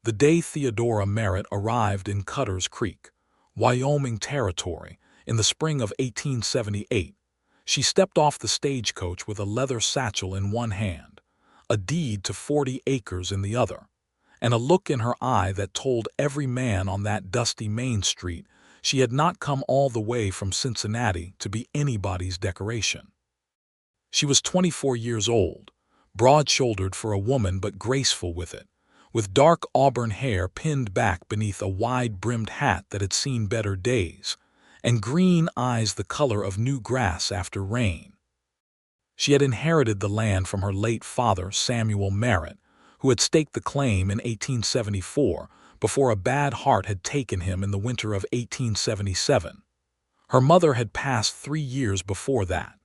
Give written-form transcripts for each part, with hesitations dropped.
The day Theodora Merritt arrived in Cutter's Creek, Wyoming Territory, in the spring of 1878, she stepped off the stagecoach with a leather satchel in one hand, a deed to 40 acres in the other, and a look in her eye that told every man on that dusty Main Street she had not come all the way from Cincinnati to be anybody's decoration. She was 24 years old, broad-shouldered for a woman but graceful with it, with dark auburn hair pinned back beneath a wide-brimmed hat that had seen better days, and green eyes the color of new grass after rain. She had inherited the land from her late father, Samuel Merritt, who had staked the claim in 1874 before a bad heart had taken him in the winter of 1877. Her mother had passed 3 years before that.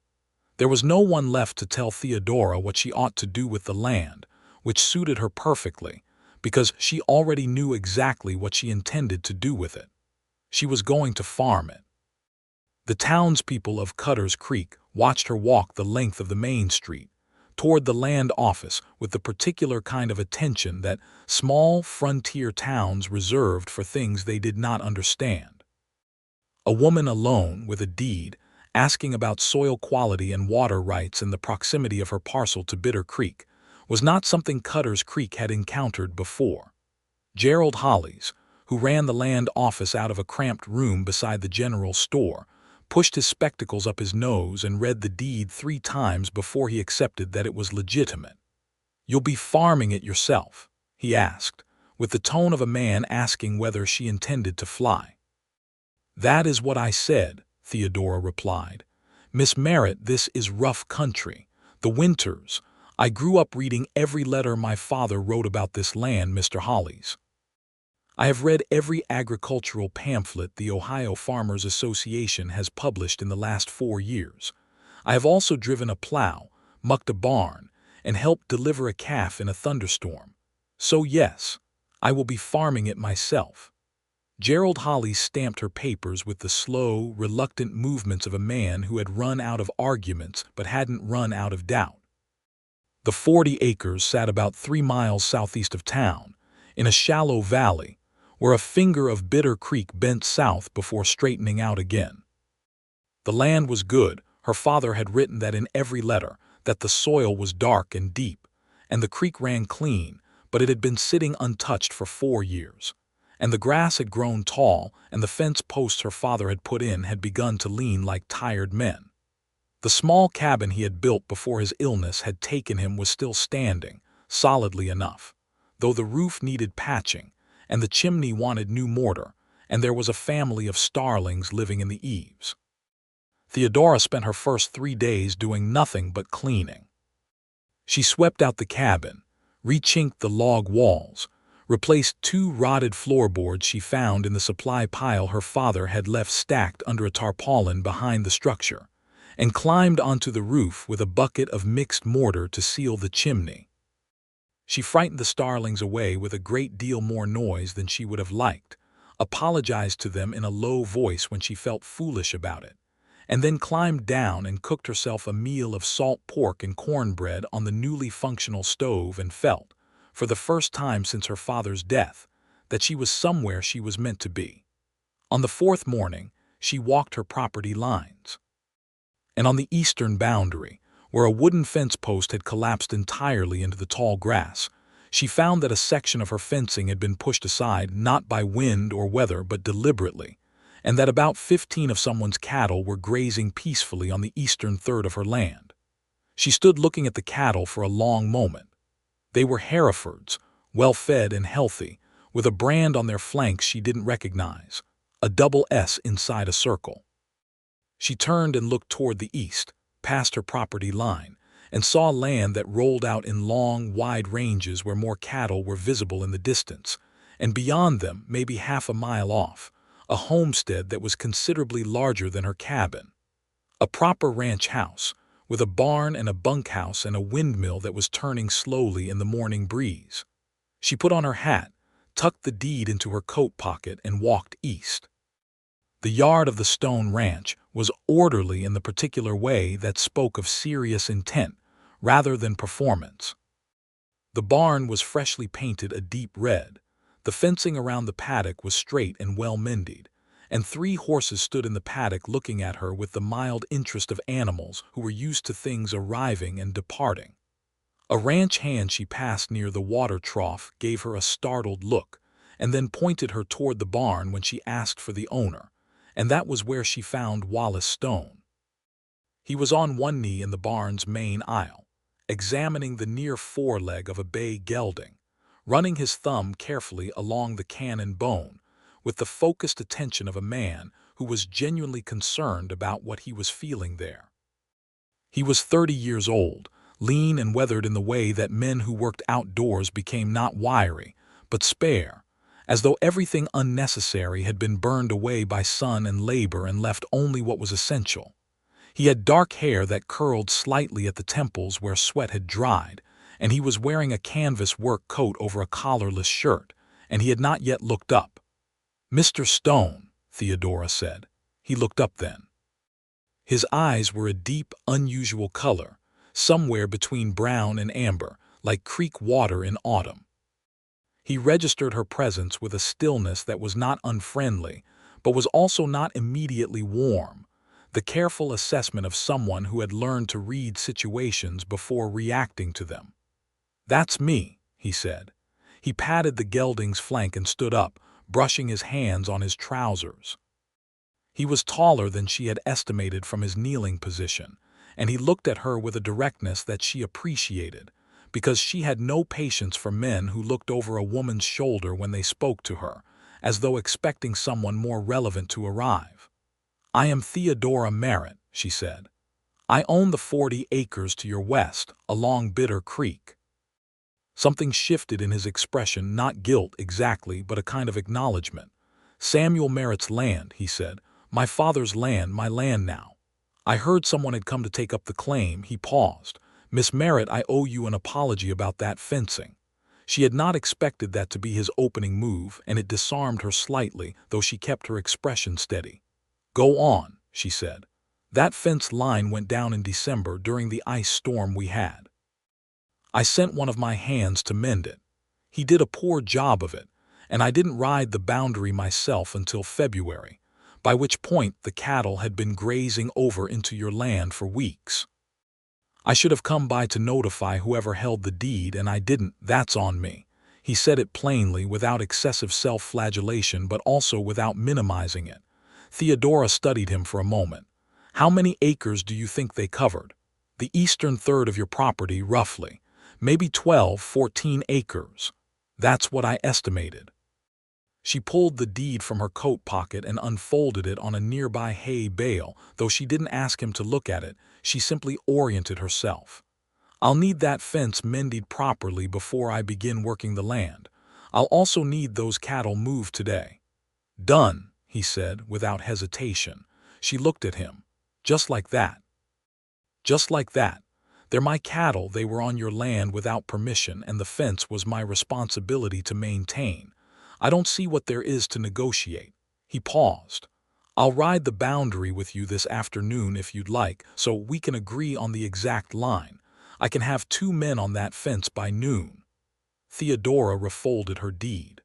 There was no one left to tell Theodora what she ought to do with the land, which suited her perfectly, because she already knew exactly what she intended to do with it. She was going to farm it. The townspeople of Cutter's Creek watched her walk the length of the Main Street, toward the land office with the particular kind of attention that small frontier towns reserved for things they did not understand. A woman alone with a deed, asking about soil quality and water rights in the proximity of her parcel to Bitter Creek, was not something Cutter's Creek had encountered before. Gerald Hollies, who ran the land office out of a cramped room beside the general store, pushed his spectacles up his nose and read the deed 3 times before he accepted that it was legitimate. "You'll be farming it yourself?" he asked, with the tone of a man asking whether she intended to fly. "That is what I said," Theodora replied. "Miss Merritt, this is rough country. The winters. I grew up reading every letter my father wrote about this land, Mr. Hollies. I have read every agricultural pamphlet the Ohio Farmers Association has published in the last 4 years. I have also driven a plow, mucked a barn, and helped deliver a calf in a thunderstorm. So yes, I will be farming it myself." Gerald Hollies stamped her papers with the slow, reluctant movements of a man who had run out of arguments but hadn't run out of doubt. The 40 acres sat about 3 miles southeast of town, in a shallow valley, where a finger of Bitter Creek bent south before straightening out again. The land was good. Her father had written that in every letter, that the soil was dark and deep, and the creek ran clean, but it had been sitting untouched for 4 years. And the grass had grown tall, and the fence posts her father had put in had begun to lean like tired men. The small cabin he had built before his illness had taken him was still standing, solidly enough, though the roof needed patching, and the chimney wanted new mortar, and there was a family of starlings living in the eaves. Theodora spent her first 3 days doing nothing but cleaning. She swept out the cabin, rechinked the log walls, replaced 2 rotted floorboards she found in the supply pile her father had left stacked under a tarpaulin behind the structure, and climbed onto the roof with a bucket of mixed mortar to seal the chimney. She frightened the starlings away with a great deal more noise than she would have liked, apologized to them in a low voice when she felt foolish about it, and then climbed down and cooked herself a meal of salt pork and cornbread on the newly functional stove and felt, for the first time since her father's death, that she was somewhere she was meant to be. On the 4th morning, she walked her property lines. And on the eastern boundary, where a wooden fence post had collapsed entirely into the tall grass, she found that a section of her fencing had been pushed aside not by wind or weather but deliberately, and that about 15 of someone's cattle were grazing peacefully on the eastern third of her land. She stood looking at the cattle for a long moment. They were Herefords, well-fed and healthy, with a brand on their flanks she didn't recognize, a double S inside a circle. She turned and looked toward the east, past her property line, and saw land that rolled out in long, wide ranges where more cattle were visible in the distance, and beyond them, maybe half a mile off, a homestead that was considerably larger than her cabin. A proper ranch house, with a barn and a bunkhouse and a windmill that was turning slowly in the morning breeze. She put on her hat, tucked the deed into her coat pocket, and walked east. The yard of the Stone Ranch was orderly in the particular way that spoke of serious intent rather than performance. The barn was freshly painted a deep red, The fencing around the paddock was straight and well-mended, and 3 horses stood in the paddock looking at her with the mild interest of animals who were used to things arriving and departing. A ranch hand she passed near the water trough gave her a startled look, and then pointed her toward the barn when she asked for the owner, and that was where she found Wallace Stone. He was on one knee in the barn's main aisle, examining the near foreleg of a bay gelding, running his thumb carefully along the cannon bone, with the focused attention of a man who was genuinely concerned about what he was feeling there. He was 30 years old, lean and weathered in the way that men who worked outdoors became not wiry, but spare, as though everything unnecessary had been burned away by sun and labor and left only what was essential. He had dark hair that curled slightly at the temples where sweat had dried, and he was wearing a canvas work coat over a collarless shirt, and he had not yet looked up. "Mr. Stone," Theodora said. He looked up then. His eyes were a deep, unusual color, somewhere between brown and amber, like creek water in autumn. He registered her presence with a stillness that was not unfriendly, but was also not immediately warm, the careful assessment of someone who had learned to read situations before reacting to them. "That's me," he said. He patted the gelding's flank and stood up, brushing his hands on his trousers. He was taller than she had estimated from his kneeling position, and he looked at her with a directness that she appreciated, because she had no patience for men who looked over a woman's shoulder when they spoke to her, as though expecting someone more relevant to arrive. "I am Theodora Merritt," she said. "I own the 40 acres to your west, along Bitter Creek." Something shifted in his expression, not guilt exactly, but a kind of acknowledgement. "Samuel Merritt's land," he said. "My father's land, my land now. I heard someone had come to take up the claim." He paused. "Miss Merritt, I owe you an apology about that fencing." She had not expected that to be his opening move, and it disarmed her slightly, though she kept her expression steady. "Go on," she said. "That fence line went down in December during the ice storm we had. I sent one of my hands to mend it. He did a poor job of it, and I didn't ride the boundary myself until February, by which point the cattle had been grazing over into your land for weeks. I should have come by to notify whoever held the deed, and I didn't. That's on me." He said it plainly, without excessive self-flagellation, but also without minimizing it. Theodora studied him for a moment. "How many acres do you think they covered?" "The eastern third of your property, roughly. Maybe 12, 14 acres. That's what I estimated." She pulled the deed from her coat pocket and unfolded it on a nearby hay bale. Though she didn't ask him to look at it, she simply oriented herself. "I'll need that fence mended properly before I begin working the land. I'll also need those cattle moved today." "Done," he said, without hesitation. She looked at him. "Just like that?" "Just like that. They're my cattle. They were on your land without permission, and the fence was my responsibility to maintain. I don't see what there is to negotiate." He paused. "I'll ride the boundary with you this afternoon if you'd like, so we can agree on the exact line. I can have 2 men on that fence by noon." Theodora refolded her deed.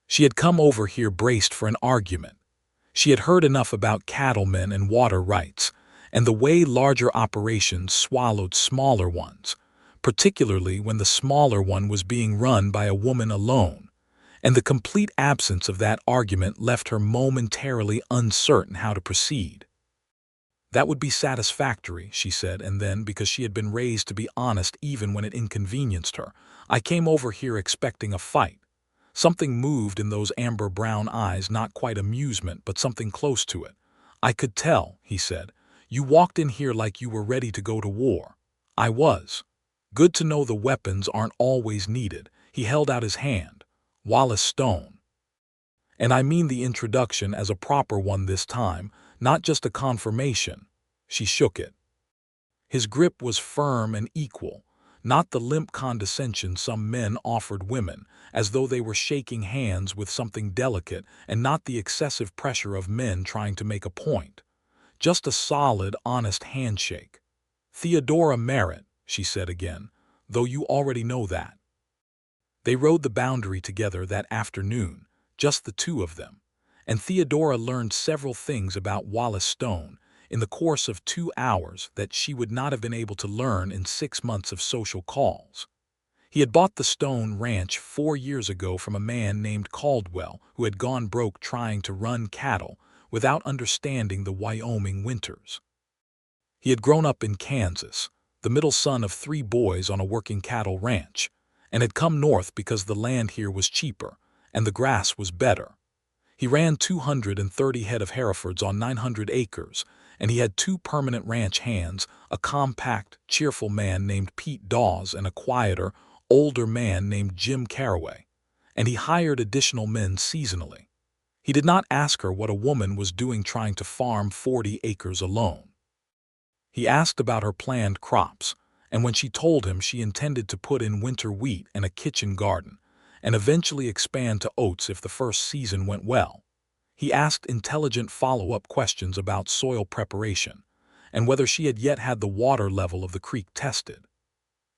She had come over here braced for an argument. She had heard enough about cattlemen and water rights, and the way larger operations swallowed smaller ones, particularly when the smaller one was being run by a woman alone, and the complete absence of that argument left her momentarily uncertain how to proceed. "That would be satisfactory," she said, and then, because she had been raised to be honest even when it inconvenienced her, "I came over here expecting a fight." Something moved in those amber-brown eyes, not quite amusement, but something close to it. "I could tell," he said. "You walked in here like you were ready to go to war." "I was." "Good to know the weapons aren't always needed." He held out his hand. "Wallace Stone. And I mean the introduction as a proper one this time, not just a confirmation." She shook it. His grip was firm and equal, not the limp condescension some men offered women, as though they were shaking hands with something delicate, and not the excessive pressure of men trying to make a point. Just a solid, honest handshake. "Theodora Merritt," she said again, "though you already know that." They rode the boundary together that afternoon, just the two of them, and Theodora learned several things about Wallace Stone in the course of 2 hours that she would not have been able to learn in 6 months of social calls. He had bought the Stone Ranch 4 years ago from a man named Caldwell who had gone broke trying to run cattle without understanding the Wyoming winters. He had grown up in Kansas, the middle son of 3 boys on a working cattle ranch, and had come north because the land here was cheaper and the grass was better. He ran 230 head of Herefords on 900 acres, and he had 2 permanent ranch hands, a compact, cheerful man named Pete Dawes and a quieter, older man named Jim Caraway, and he hired additional men seasonally. He did not ask her what a woman was doing trying to farm 40 acres alone. He asked about her planned crops, and when she told him she intended to put in winter wheat and a kitchen garden, and eventually expand to oats if the first season went well, he asked intelligent follow-up questions about soil preparation and whether she had yet had the water level of the creek tested.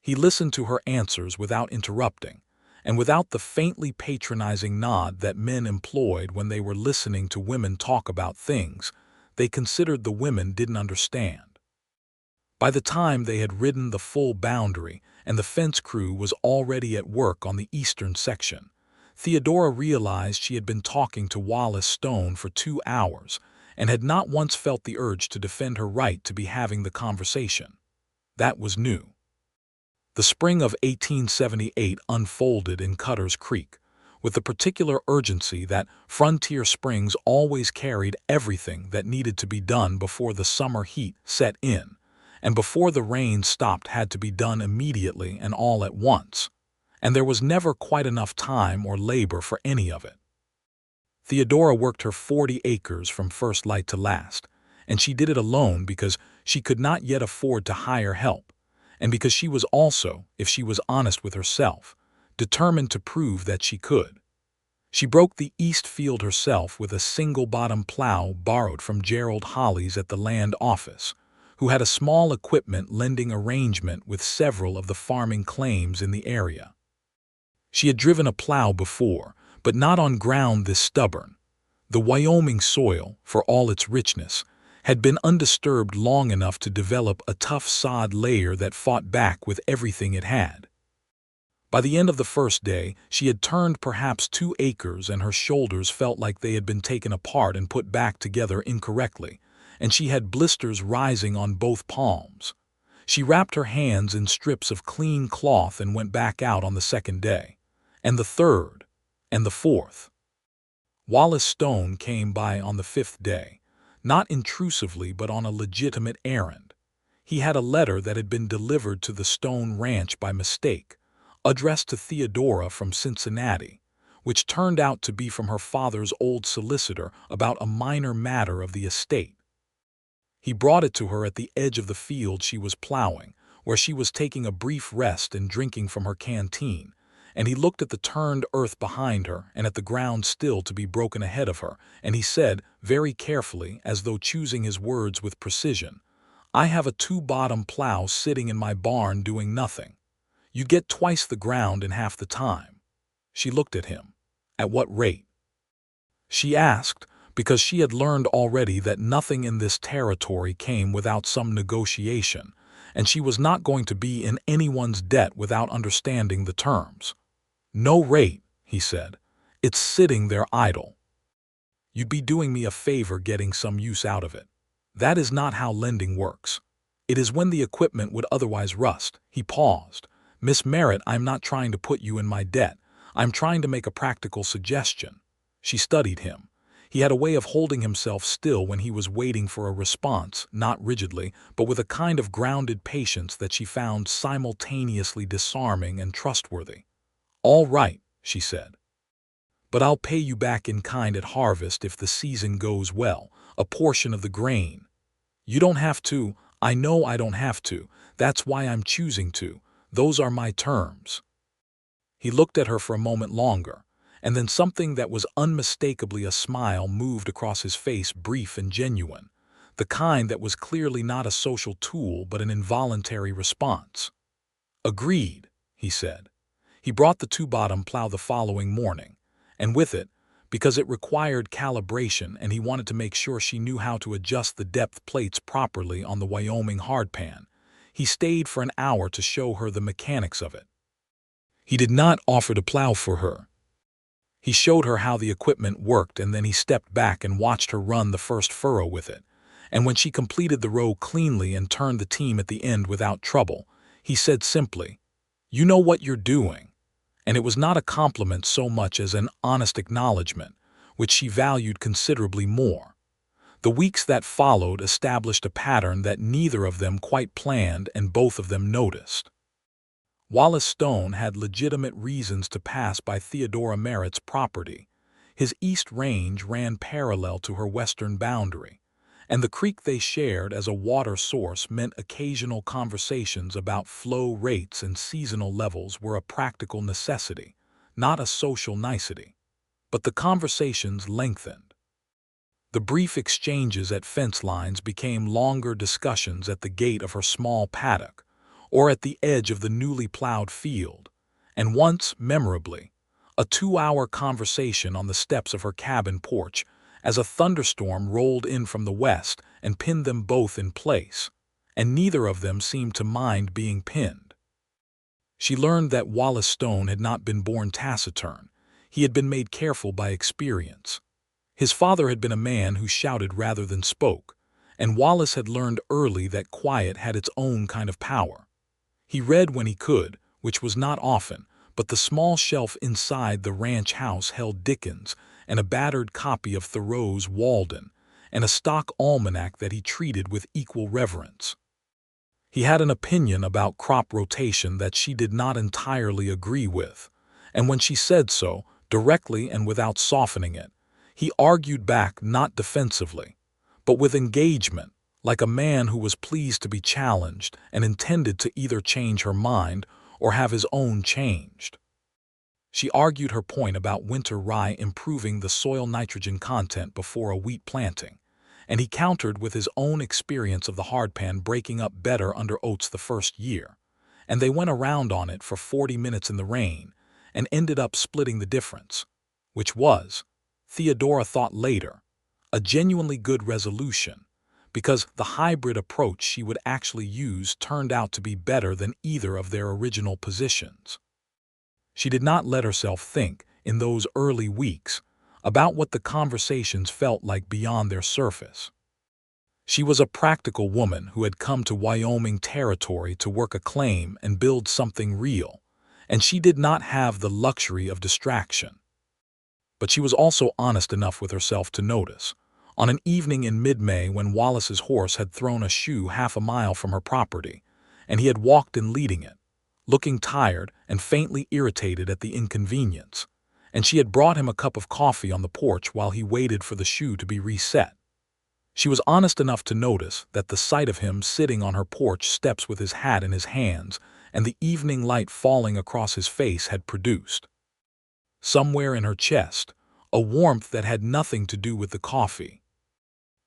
He listened to her answers without interrupting, and without the faintly patronizing nod that men employed when they were listening to women talk about things they considered the women didn't understand. By the time they had ridden the full boundary and the fence crew was already at work on the eastern section, Theodora realized she had been talking to Wallace Stone for 2 hours and had not once felt the urge to defend her right to be having the conversation. That was new. The spring of 1878 unfolded in Cutter's Creek, with the particular urgency that frontier springs always carried everything that needed to be done before the summer heat set in, and before the rain stopped had to be done immediately and all at once, and there was never quite enough time or labor for any of it. Theodora worked her 40 acres from first light to last, and she did it alone because she could not yet afford to hire help, and because she was also, if she was honest with herself, determined to prove that she could. She broke the east field herself with a single-bottom plow borrowed from Gerald Hollies at the land office, who had a small equipment lending arrangement with several of the farming claims in the area. She had driven a plow before, but not on ground this stubborn. The Wyoming soil, for all its richness, had been undisturbed long enough to develop a tough sod layer that fought back with everything it had. By the end of the first day, she had turned perhaps 2 acres and her shoulders felt like they had been taken apart and put back together incorrectly, and she had blisters rising on both palms. She wrapped her hands in strips of clean cloth and went back out on the second day, and the third, and the fourth. Wallace Stone came by on the 5th day, not intrusively but on a legitimate errand. He had a letter that had been delivered to the Stone Ranch by mistake, addressed to Theodora from Cincinnati, which turned out to be from her father's old solicitor about a minor matter of the estate. He brought it to her at the edge of the field she was plowing, where she was taking a brief rest and drinking from her canteen, and he looked at the turned earth behind her and at the ground still to be broken ahead of her, and he said, very carefully, as though choosing his words with precision, "I have a 2-bottom plow sitting in my barn doing nothing. You get twice the ground in half the time." She looked at him. At what rate? She asked, because she had learned already that nothing in this territory came without some negotiation, and she was not going to be in anyone's debt without understanding the terms. "No rate," he said. "It's sitting there idle. You'd be doing me a favor getting some use out of it. That is not how lending works. It is when the equipment would otherwise rust." He paused. "Miss Merritt, I'm not trying to put you in my debt. I'm trying to make a practical suggestion." She studied him. He had a way of holding himself still when he was waiting for a response, not rigidly, but with a kind of grounded patience that she found simultaneously disarming and trustworthy. "All right," she said. "But I'll pay you back in kind at harvest if the season goes well, a portion of the grain. You don't have to. I know I don't have to. That's why I'm choosing to. Those are my terms." He looked at her for a moment longer, and then something that was unmistakably a smile moved across his face, brief and genuine, the kind that was clearly not a social tool but an involuntary response. "Agreed," he said. He brought the two-bottom plow the following morning, and with it, because it required calibration and he wanted to make sure she knew how to adjust the depth plates properly on the Wyoming hardpan, he stayed for an hour to show her the mechanics of it. He did not offer to plow for her. He showed her how the equipment worked, and then he stepped back and watched her run the first furrow with it. And when she completed the row cleanly and turned the team at the end without trouble, he said simply, "You know what you're doing." And it was not a compliment so much as an honest acknowledgement, which she valued considerably more. The weeks that followed established a pattern that neither of them quite planned and both of them noticed. Wallace Stone had legitimate reasons to pass by Theodora Merritt's property. His east range ran parallel to her western boundary, and the creek they shared as a water source meant occasional conversations about flow rates and seasonal levels were a practical necessity, not a social nicety. But the conversations lengthened. The brief exchanges at fence lines became longer discussions at the gate of her small paddock, or at the edge of the newly plowed field, and once, memorably, a 2-hour conversation on the steps of her cabin porch as a thunderstorm rolled in from the west and pinned them both in place, and neither of them seemed to mind being pinned. She learned that Wallace Stone had not been born taciturn. He had been made careful by experience. His father had been a man who shouted rather than spoke, and Wallace had learned early that quiet had its own kind of power. He read when he could, which was not often, but the small shelf inside the ranch house held Dickens and a battered copy of Thoreau's Walden, and a stock almanac that he treated with equal reverence. He had an opinion about crop rotation that she did not entirely agree with, and when she said so, directly and without softening it, he argued back not defensively, but with engagement, like a man who was pleased to be challenged and intended to either change her mind or have his own changed. She argued her point about winter rye improving the soil nitrogen content before a wheat planting, and he countered with his own experience of the hardpan breaking up better under oats the first year, and they went around on it for 40 minutes in the rain and ended up splitting the difference, which was, Theodora thought later, a genuinely good resolution, because the hybrid approach she would actually use turned out to be better than either of their original positions. She did not let herself think, in those early weeks, about what the conversations felt like beyond their surface. She was a practical woman who had come to Wyoming Territory to work a claim and build something real, and she did not have the luxury of distraction. But she was also honest enough with herself to notice, on an evening in mid-May when Wallace's horse had thrown a shoe half a mile from her property, and he had walked in leading it, looking tired and faintly irritated at the inconvenience, and she had brought him a cup of coffee on the porch while he waited for the shoe to be reset. She was honest enough to notice that the sight of him sitting on her porch steps with his hat in his hands and the evening light falling across his face had produced, somewhere in her chest, a warmth that had nothing to do with the coffee.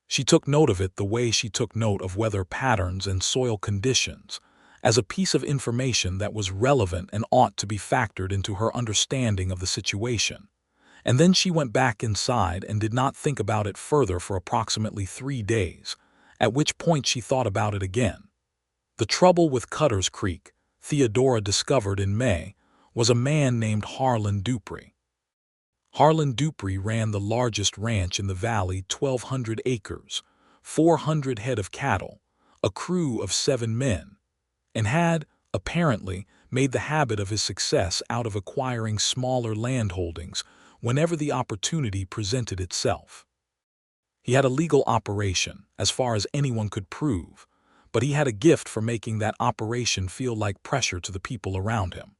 She took note of it the way she took note of weather patterns and soil conditions, as a piece of information that was relevant and ought to be factored into her understanding of the situation. And then she went back inside and did not think about it further for approximately 3 days, at which point she thought about it again. The trouble with Cutter's Creek, Theodora discovered in May, was a man named Harlan Dupree. Harlan Dupree ran the largest ranch in the valley, 1,200 acres, 400 head of cattle, a crew of 7 men, and had, apparently, made the habit of his success out of acquiring smaller landholdings whenever the opportunity presented itself. He had a legal operation, as far as anyone could prove, but he had a gift for making that operation feel like pressure to the people around him.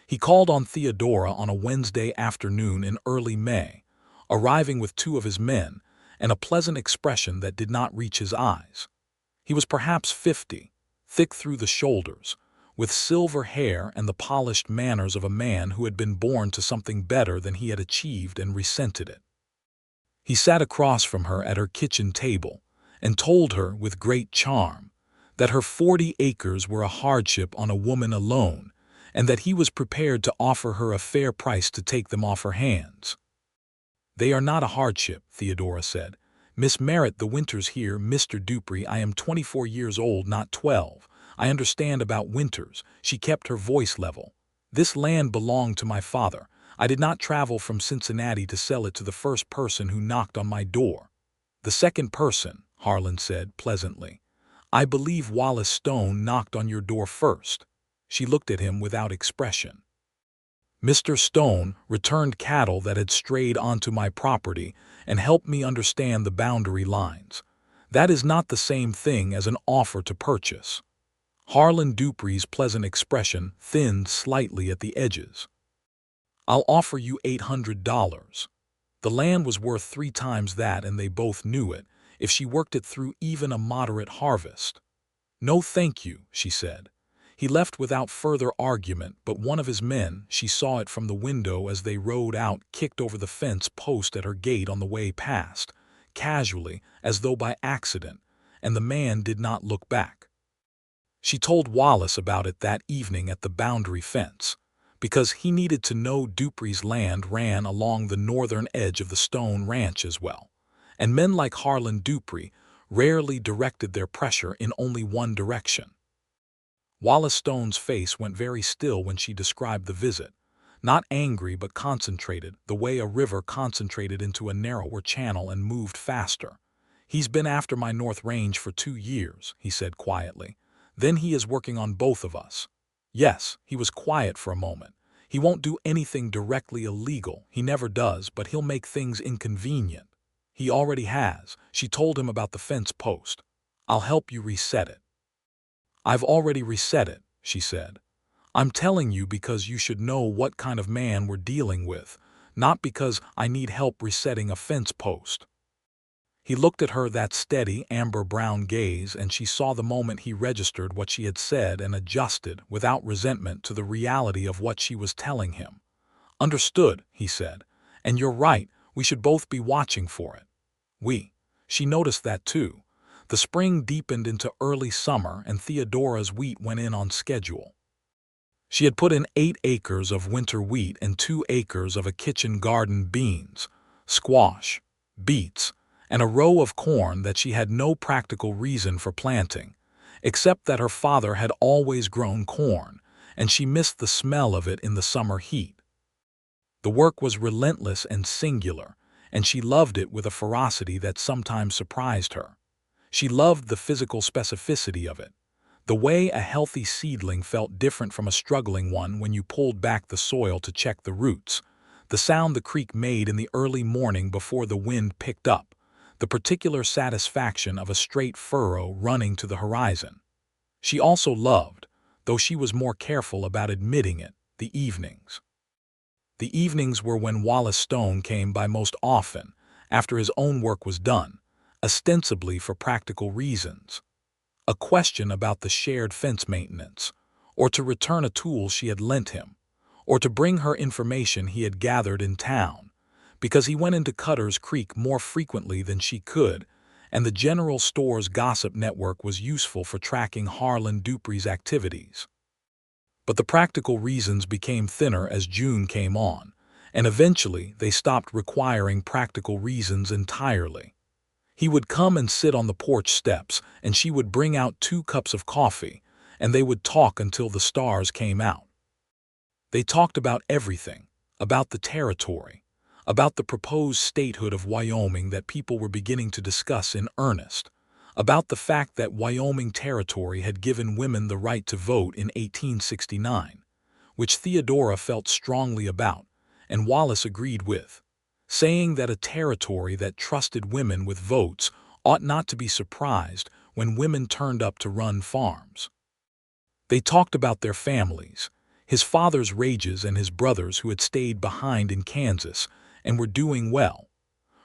He called on Theodora on a Wednesday afternoon in early May, arriving with 2 of his men and a pleasant expression that did not reach his eyes. He was perhaps 50, thick through the shoulders, with silver hair and the polished manners of a man who had been born to something better than he had achieved and resented it. He sat across from her at her kitchen table and told her with great charm that her 40 acres were a hardship on a woman alone, and that he was prepared to offer her a fair price to take them off her hands. "They are not a hardship," Theodora said. "Miss Merritt, the winters here, Mr. Dupree, I am 24 years old, not 12. I understand about winters." She kept her voice level. "This land belonged to my father. I did not travel from Cincinnati to sell it to the first person who knocked on my door." "The second person," Harlan said pleasantly. "I believe Wallace Stone knocked on your door first." She looked at him without expression. "Mr. Stone returned cattle that had strayed onto my property and helped me understand the boundary lines. That is not the same thing as an offer to purchase." Harlan Dupree's pleasant expression thinned slightly at the edges. "I'll offer you $800. The land was worth 3 times that, and they both knew it, if she worked it through even a moderate harvest." "No thank you," she said. He left without further argument, but one of his men, she saw it from the window as they rode out, kicked over the fence post at her gate on the way past, casually, as though by accident, and the man did not look back. She told Wallace about it that evening at the boundary fence, because he needed to know Dupree's land ran along the northern edge of the Stone Ranch as well, and men like Harlan Dupree rarely directed their pressure in only one direction. Wallace Stone's face went very still when she described the visit, not angry but concentrated, the way a river concentrated into a narrower channel and moved faster. "He's been after my North Range for 2 years, he said quietly. "Then he is working on both of us." "Yes," he was quiet for a moment. "He won't do anything directly illegal, he never does, but he'll make things inconvenient." "He already has." She told him about the fence post. "I'll help you reset it." "I've already reset it," she said. "I'm telling you because you should know what kind of man we're dealing with, not because I need help resetting a fence post." He looked at her that steady, amber-brown gaze, and she saw the moment he registered what she had said and adjusted, without resentment, to the reality of what she was telling him. "Understood," he said. "And you're right, we should both be watching for it." She noticed that too. The spring deepened into early summer, and Theodora's wheat went in on schedule. She had put in 8 acres of winter wheat and 2 acres of a kitchen garden, beans, squash, beets, and a row of corn that she had no practical reason for planting, except that her father had always grown corn, and she missed the smell of it in the summer heat. The work was relentless and singular, and she loved it with a ferocity that sometimes surprised her. She loved the physical specificity of it, the way a healthy seedling felt different from a struggling one when you pulled back the soil to check the roots, the sound the creek made in the early morning before the wind picked up, the particular satisfaction of a straight furrow running to the horizon. She also loved, though she was more careful about admitting it, the evenings. The evenings were when Wallace Stone came by most often, after his own work was done, ostensibly for practical reasons. A question about the shared fence maintenance, or to return a tool she had lent him, or to bring her information he had gathered in town, because he went into Cutter's Creek more frequently than she could, and the general store's gossip network was useful for tracking Harlan Dupree's activities. But the practical reasons became thinner as June came on, and eventually they stopped requiring practical reasons entirely. He would come and sit on the porch steps, and she would bring out 2 cups of coffee, and they would talk until the stars came out. They talked about everything, about the territory, about the proposed statehood of Wyoming that people were beginning to discuss in earnest, about the fact that Wyoming Territory had given women the right to vote in 1869, which Theodora felt strongly about, and Wallace agreed with, saying that a territory that trusted women with votes ought not to be surprised when women turned up to run farms. They talked about their families, his father's rages and his brothers who had stayed behind in Kansas and were doing well,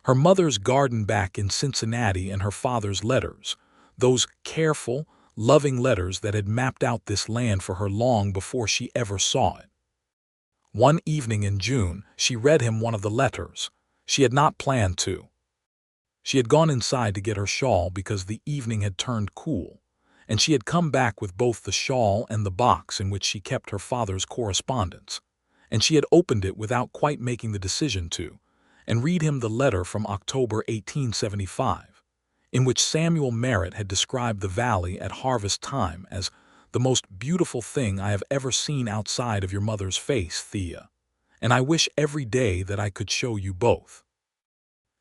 her mother's garden back in Cincinnati and her father's letters, those careful, loving letters that had mapped out this land for her long before she ever saw it. One evening in June, she read him one of the letters. She had not planned to. She had gone inside to get her shawl because the evening had turned cool, and she had come back with both the shawl and the box in which she kept her father's correspondence, and she had opened it without quite making the decision to, and read him the letter from October 1875, in which Samuel Merritt had described the valley at harvest time as the most beautiful thing I have ever seen outside of your mother's face, Thea, and I wish every day that I could show you both.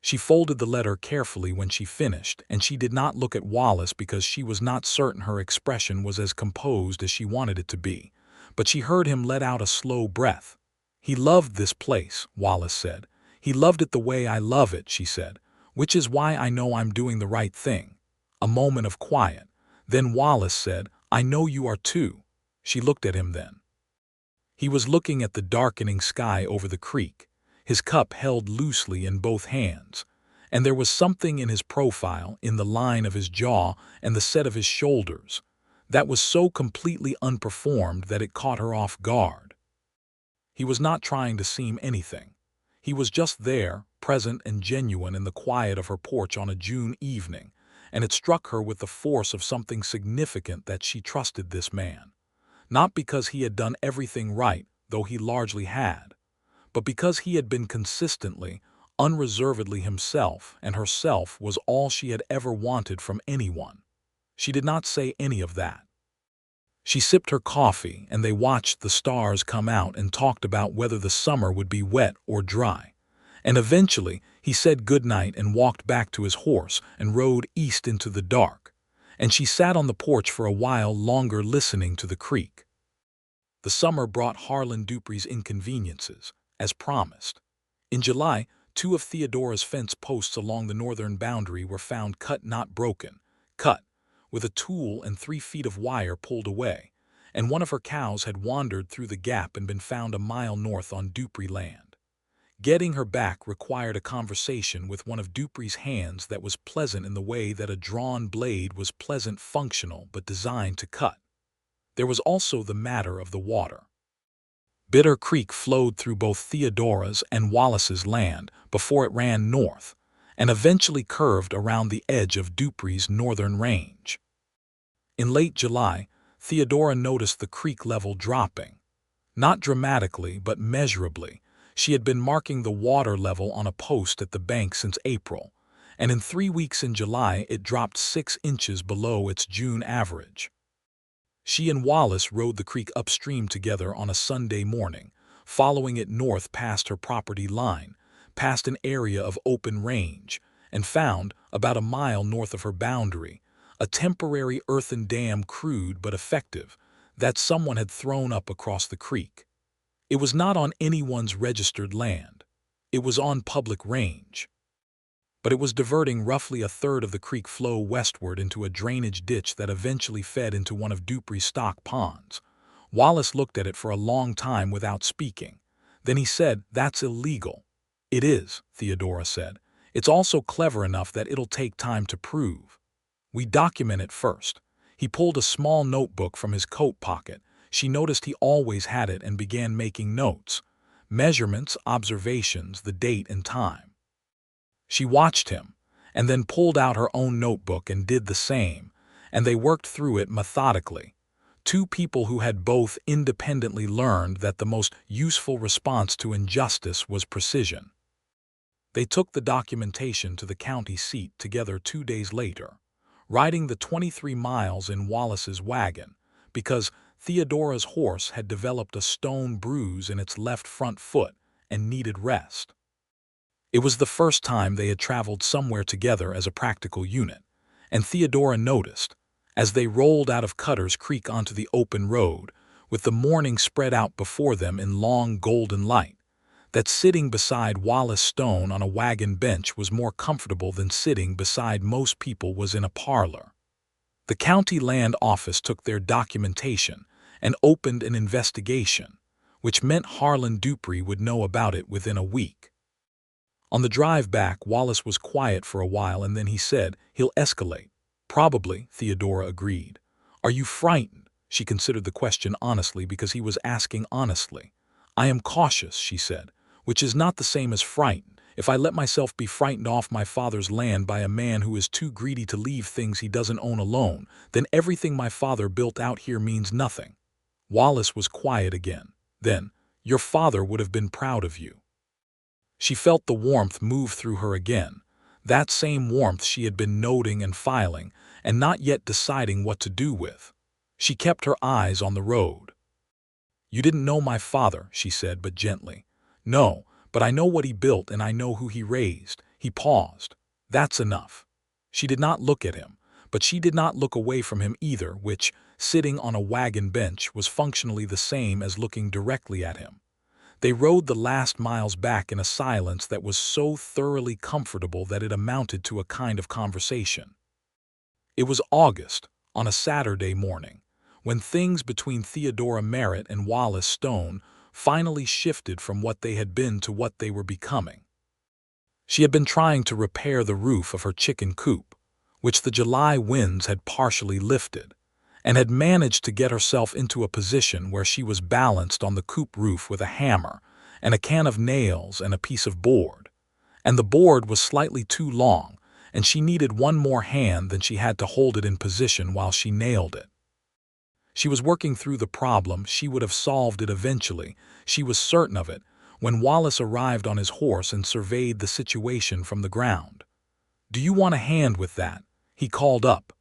She folded the letter carefully when she finished, and she did not look at Wallace because she was not certain her expression was as composed as she wanted it to be, but she heard him let out a slow breath. He loved this place, Wallace said. He loved it the way I love it, she said, which is why I know I'm doing the right thing. A moment of quiet. Then Wallace said, I know you are too. She looked at him then. He was looking at the darkening sky over the creek, his cup held loosely in both hands, and there was something in his profile, in the line of his jaw and the set of his shoulders, that was so completely unperformed that it caught her off guard. He was not trying to seem anything. He was just there, present and genuine in the quiet of her porch on a June evening, and it struck her with the force of something significant that she trusted this man. Not because he had done everything right, though he largely had, but because he had been consistently, unreservedly himself, and herself was all she had ever wanted from anyone. She did not say any of that. She sipped her coffee, and they watched the stars come out and talked about whether the summer would be wet or dry. And eventually, he said goodnight and walked back to his horse and rode east into the dark, and she sat on the porch for a while longer listening to the creek. The summer brought Harlan Dupree's inconveniences, as promised. In July, 2 of Theodora's fence posts along the northern boundary were found cut, not broken, cut, with a tool and 3 feet of wire pulled away, and one of her cows had wandered through the gap and been found a mile north on Dupree land. Getting her back required a conversation with one of Dupree's hands that was pleasant in the way that a drawn blade was pleasant, functional, but designed to cut. There was also the matter of the water. Bitter Creek flowed through both Theodora's and Wallace's land before it ran north, and eventually curved around the edge of Dupree's northern range. In late July, Theodora noticed the creek level dropping. Not dramatically, but measurably. She had been marking the water level on a post at the bank since April, and in 3 weeks in July it dropped 6 inches below its June average. She and Wallace rode the creek upstream together on a Sunday morning, following it north past her property line, past an area of open range, and found, about a mile north of her boundary, a temporary earthen dam, crude but effective, that someone had thrown up across the creek. It was not on anyone's registered land. It was on public range. But it was diverting roughly a third of the creek flow westward into a drainage ditch that eventually fed into one of Dupree's stock ponds. Wallace looked at it for a long time without speaking. Then he said, "That's illegal." "It is," Theodora said. "It's also clever enough that it'll take time to prove. We document it first." He pulled a small notebook from his coat pocket. She noticed he always had it and began making notes. Measurements, observations, the date and time. She watched him, and then pulled out her own notebook and did the same, and they worked through it methodically. 2 people who had both independently learned that the most useful response to injustice was precision. They took the documentation to the county seat together 2 days later, riding the 23 miles in Wallace's wagon, because Theodora's horse had developed a stone bruise in its left front foot and needed rest. It was the first time they had traveled somewhere together as a practical unit, and Theodora noticed, as they rolled out of Cutter's Creek onto the open road, with the morning spread out before them in long golden light, that sitting beside Wallace Stone on a wagon bench was more comfortable than sitting beside most people was in a parlor. The county land office took their documentation and opened an investigation, which meant Harlan Dupree would know about it within a week. On the drive back, Wallace was quiet for a while, and then he said, "He'll escalate." "Probably," Theodora agreed. "Are you frightened?" She considered the question honestly because he was asking honestly. "I am cautious," she said, "which is not the same as frightened. If I let myself be frightened off my father's land by a man who is too greedy to leave things he doesn't own alone, then everything my father built out here means nothing." Wallace was quiet again. Then, "Your father would have been proud of you." She felt the warmth move through her again, that same warmth she had been noting and filing, and not yet deciding what to do with. She kept her eyes on the road. "You didn't know my father," she said, but gently. "No, but I know what he built and I know who he raised." He paused. "That's enough." She did not look at him, but she did not look away from him either, which, sitting on a wagon bench, was functionally the same as looking directly at him. They rode the last miles back in a silence that was so thoroughly comfortable that it amounted to a kind of conversation. It was August, on a Saturday morning, when things between Theodora Merritt and Wallace Stone finally shifted from what they had been to what they were becoming. She had been trying to repair the roof of her chicken coop, which the July winds had partially lifted, and had managed to get herself into a position where she was balanced on the coop roof with a hammer and a can of nails and a piece of board. And the board was slightly too long, and she needed one more hand than she had to hold it in position while she nailed it. She was working through the problem. She would have solved it eventually. She was certain of it, when Wallace arrived on his horse and surveyed the situation from the ground. "Do you want a hand with that?" he called up.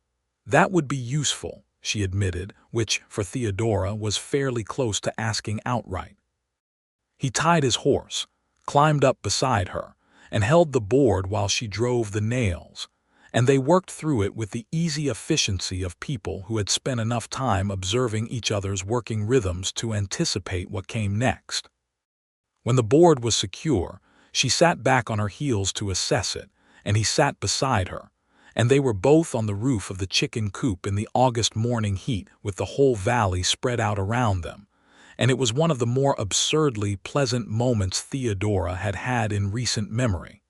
"That would be useful," she admitted, which, for Theodora, was fairly close to asking outright. He tied his horse, climbed up beside her, and held the board while she drove the nails, and they worked through it with the easy efficiency of people who had spent enough time observing each other's working rhythms to anticipate what came next. When the board was secure, she sat back on her heels to assess it, and he sat beside her, and they were both on the roof of the chicken coop in the August morning heat with the whole valley spread out around them, and it was one of the more absurdly pleasant moments Theodora had had in recent memory.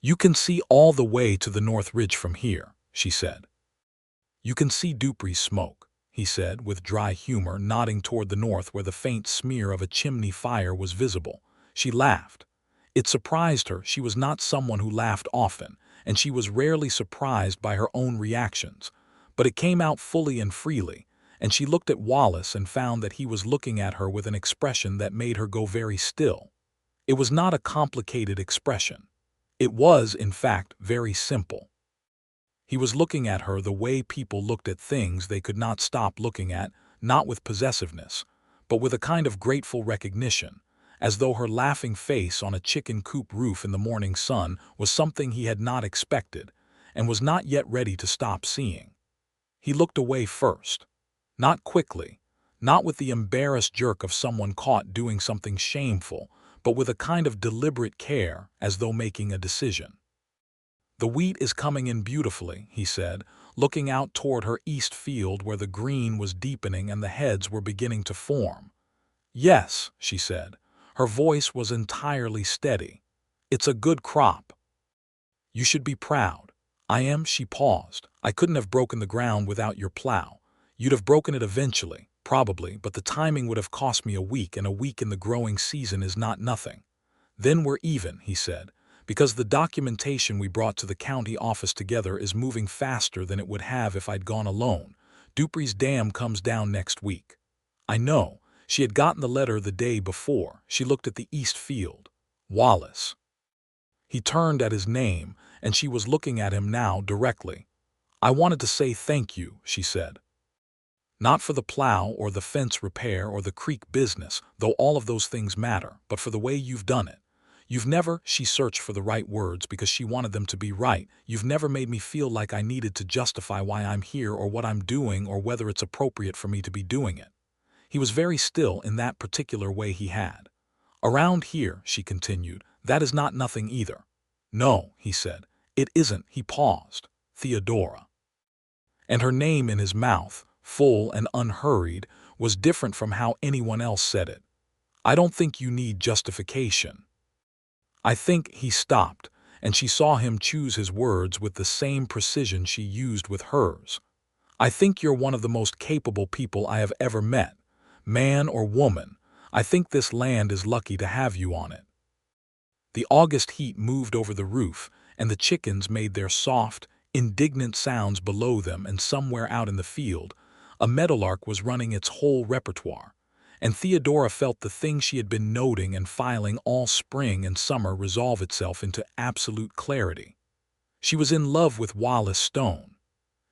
"You can see all the way to the North Ridge from here," she said. "You can see Dupree's smoke," he said with dry humor, nodding toward the north where the faint smear of a chimney fire was visible. She laughed. It surprised her. She was not someone who laughed often, and she was rarely surprised by her own reactions, but it came out fully and freely, and she looked at Wallace and found that he was looking at her with an expression that made her go very still. It was not a complicated expression. It was, in fact, very simple. He was looking at her the way people looked at things they could not stop looking at, not with possessiveness, but with a kind of grateful recognition, as though her laughing face on a chicken coop roof in the morning sun was something he had not expected and was not yet ready to stop seeing. He looked away first. Not quickly, not with the embarrassed jerk of someone caught doing something shameful, but with a kind of deliberate care, as though making a decision. "The wheat is coming in beautifully," he said, looking out toward her east field where the green was deepening and the heads were beginning to form. "Yes," she said. Her voice was entirely steady. "It's a good crop. You should be proud." "I am." She paused. "I couldn't have broken the ground without your plow. You'd have broken it eventually, probably, but the timing would have cost me a week, and a week in the growing season is not nothing." "Then we're even," he said, "because the documentation we brought to the county office together is moving faster than it would have if I'd gone alone. Dupree's dam comes down next week." "I know." She had gotten the letter the day before. She looked at the east field. "Wallace." He turned at his name, and she was looking at him now directly. "I wanted to say thank you," she said. "Not for the plow or the fence repair or the creek business, though all of those things matter, but for the way you've done it. You've never," she searched for the right words because she wanted them to be right, "you've never made me feel like I needed to justify why I'm here or what I'm doing or whether it's appropriate for me to be doing it." He was very still in that particular way he had. "Around here," she continued, "that is not nothing either." "No," he said, "it isn't." He paused. "Theodora." And her name in his mouth, full and unhurried, was different from how anyone else said it. "I don't think you need justification. I think," he stopped, and she saw him choose his words with the same precision she used with hers. "I think you're one of the most capable people I have ever met. Man or woman, I think this land is lucky to have you on it." The August heat moved over the roof, and the chickens made their soft, indignant sounds below them, and somewhere out in the field, a meadowlark was running its whole repertoire, and Theodora felt the thing she had been noting and filing all spring and summer resolve itself into absolute clarity. She was in love with Wallace Stone.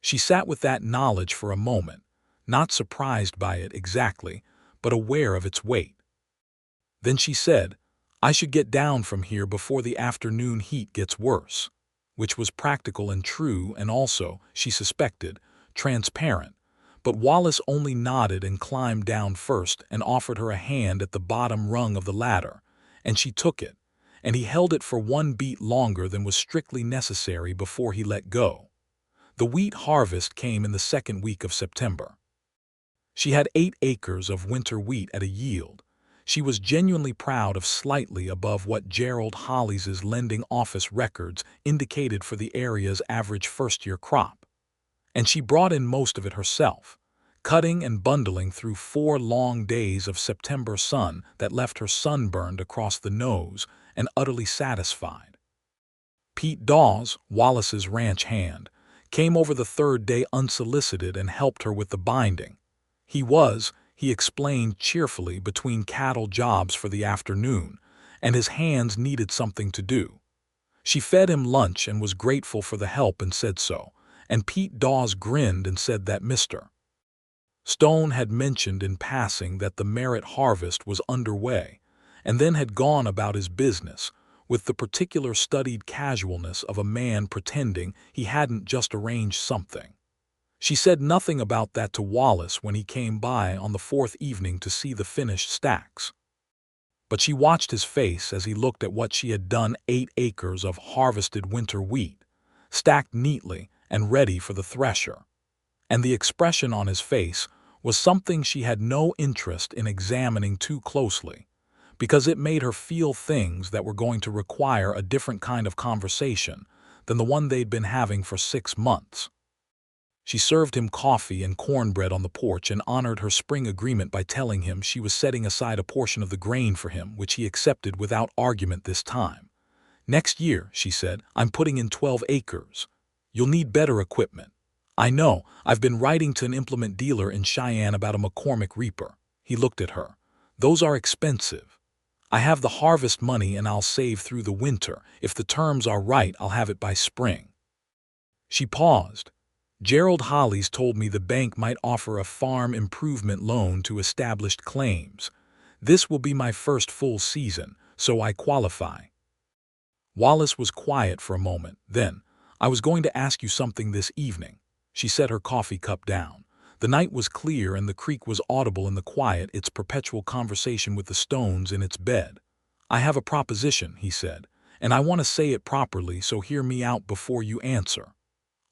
She sat with that knowledge for a moment, not surprised by it exactly, but aware of its weight. Then she said, "I should get down from here before the afternoon heat gets worse," which was practical and true, and also, she suspected, transparent. But Wallace only nodded and climbed down first and offered her a hand at the bottom rung of the ladder, and she took it, and he held it for one beat longer than was strictly necessary before he let go. The wheat harvest came in the second week of September. She had 8 acres of winter wheat at a yield. She was genuinely proud of slightly above what Gerald Hollies's lending office records indicated for the area's average first-year crop. And she brought in most of it herself, cutting and bundling through 4 long days of September sun that left her sunburned across the nose and utterly satisfied. Pete Dawes, Wallace's ranch hand, came over the 3rd day unsolicited and helped her with the binding. He explained cheerfully, between cattle jobs for the afternoon, and his hands needed something to do. She fed him lunch and was grateful for the help and said so, and Pete Dawes grinned and said that Mr. Stone had mentioned in passing that the Merritt harvest was underway, and then had gone about his business, with the particular studied casualness of a man pretending he hadn't just arranged something. She said nothing about that to Wallace when he came by on the 4th evening to see the finished stacks. But she watched his face as he looked at what she had done: 8 acres of harvested winter wheat, stacked neatly and ready for the thresher. And the expression on his face was something she had no interest in examining too closely, because it made her feel things that were going to require a different kind of conversation than the one they'd been having for 6 months. She served him coffee and cornbread on the porch and honored her spring agreement by telling him she was setting aside a portion of the grain for him, which he accepted without argument this time. "Next year," she said, "I'm putting in 12 acres. You'll need better equipment. I know, I've been writing to an implement dealer in Cheyenne about a McCormick reaper." He looked at her. "Those are expensive. I have the harvest money and I'll save through the winter. If the terms are right, I'll have it by spring." She paused. "Gerald Hollies told me the bank might offer a farm improvement loan to established claims. This will be my first full season, so I qualify." Wallace was quiet for a moment. Then, "I was going to ask you something this evening." She set her coffee cup down. The night was clear and the creek was audible in the quiet, its perpetual conversation with the stones in its bed. "I have a proposition," he said, "and I want to say it properly, so hear me out before you answer."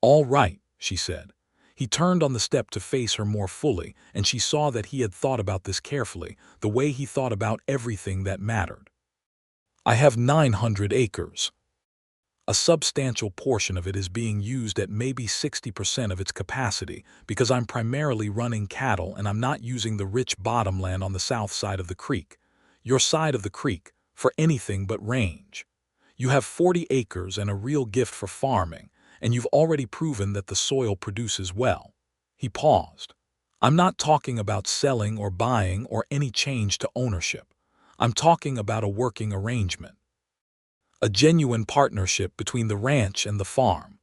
"All right," she said. He turned on the step to face her more fully, and she saw that he had thought about this carefully, the way he thought about everything that mattered. "I have 900 acres. A substantial portion of it is being used at maybe 60% of its capacity because I'm primarily running cattle and I'm not using the rich bottomland on the south side of the creek, your side of the creek, for anything but range. You have 40 acres and a real gift for farming, and you've already proven that the soil produces well." He paused. "I'm not talking about selling or buying or any change to ownership. I'm talking about a working arrangement. A genuine partnership between the ranch and the farm.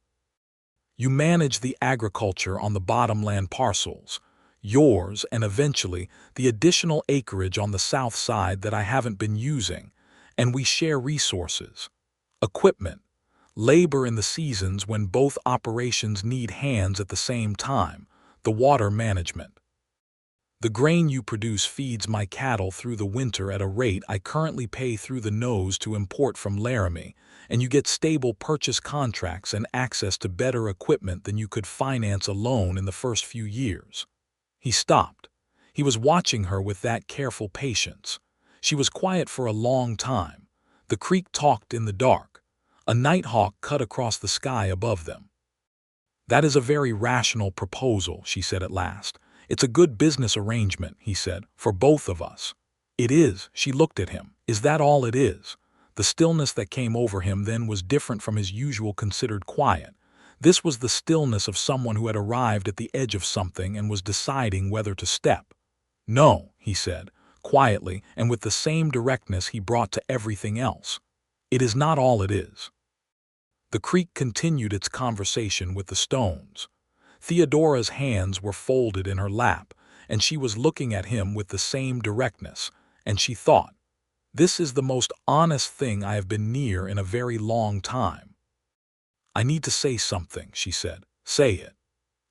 You manage the agriculture on the bottomland parcels, yours and eventually the additional acreage on the south side that I haven't been using, and we share resources, equipment, labor in the seasons when both operations need hands at the same time, the water management. The grain you produce feeds my cattle through the winter at a rate I currently pay through the nose to import from Laramie, and you get stable purchase contracts and access to better equipment than you could finance alone in the first few years." He stopped. He was watching her with that careful patience. She was quiet for a long time. The creek talked in the dark. A nighthawk cut across the sky above them. "That is a very rational proposal," she said at last. "It's a good business arrangement," he said, "for both of us." "It is." She looked at him. "Is that all it is? The stillness that came over him then was different from his usual considered quiet. This was the stillness of someone who had arrived at the edge of something and was deciding whether to step. "No," he said, quietly and with the same directness he brought to everything else. "It is not all it is." The creek continued its conversation with the stones. Theodora's hands were folded in her lap, and she was looking at him with the same directness, and she thought, "This is the most honest thing I have been near in a very long time." "I need to say something," she said. "Say it.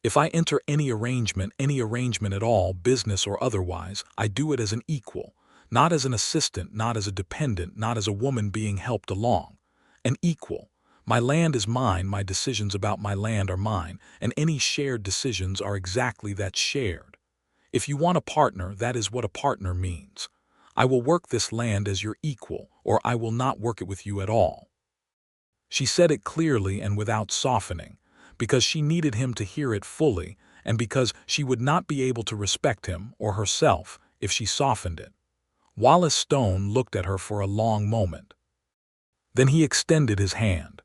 If I enter any arrangement at all, business or otherwise, I do it as an equal, not as an assistant, not as a dependent, not as a woman being helped along. An equal. My land is mine, my decisions about my land are mine, and any shared decisions are exactly that, shared. If you want a partner, that is what a partner means. I will work this land as your equal, or I will not work it with you at all." She said it clearly and without softening, because she needed him to hear it fully, and because she would not be able to respect him or herself if she softened it. Wallace Stone looked at her for a long moment. Then he extended his hand.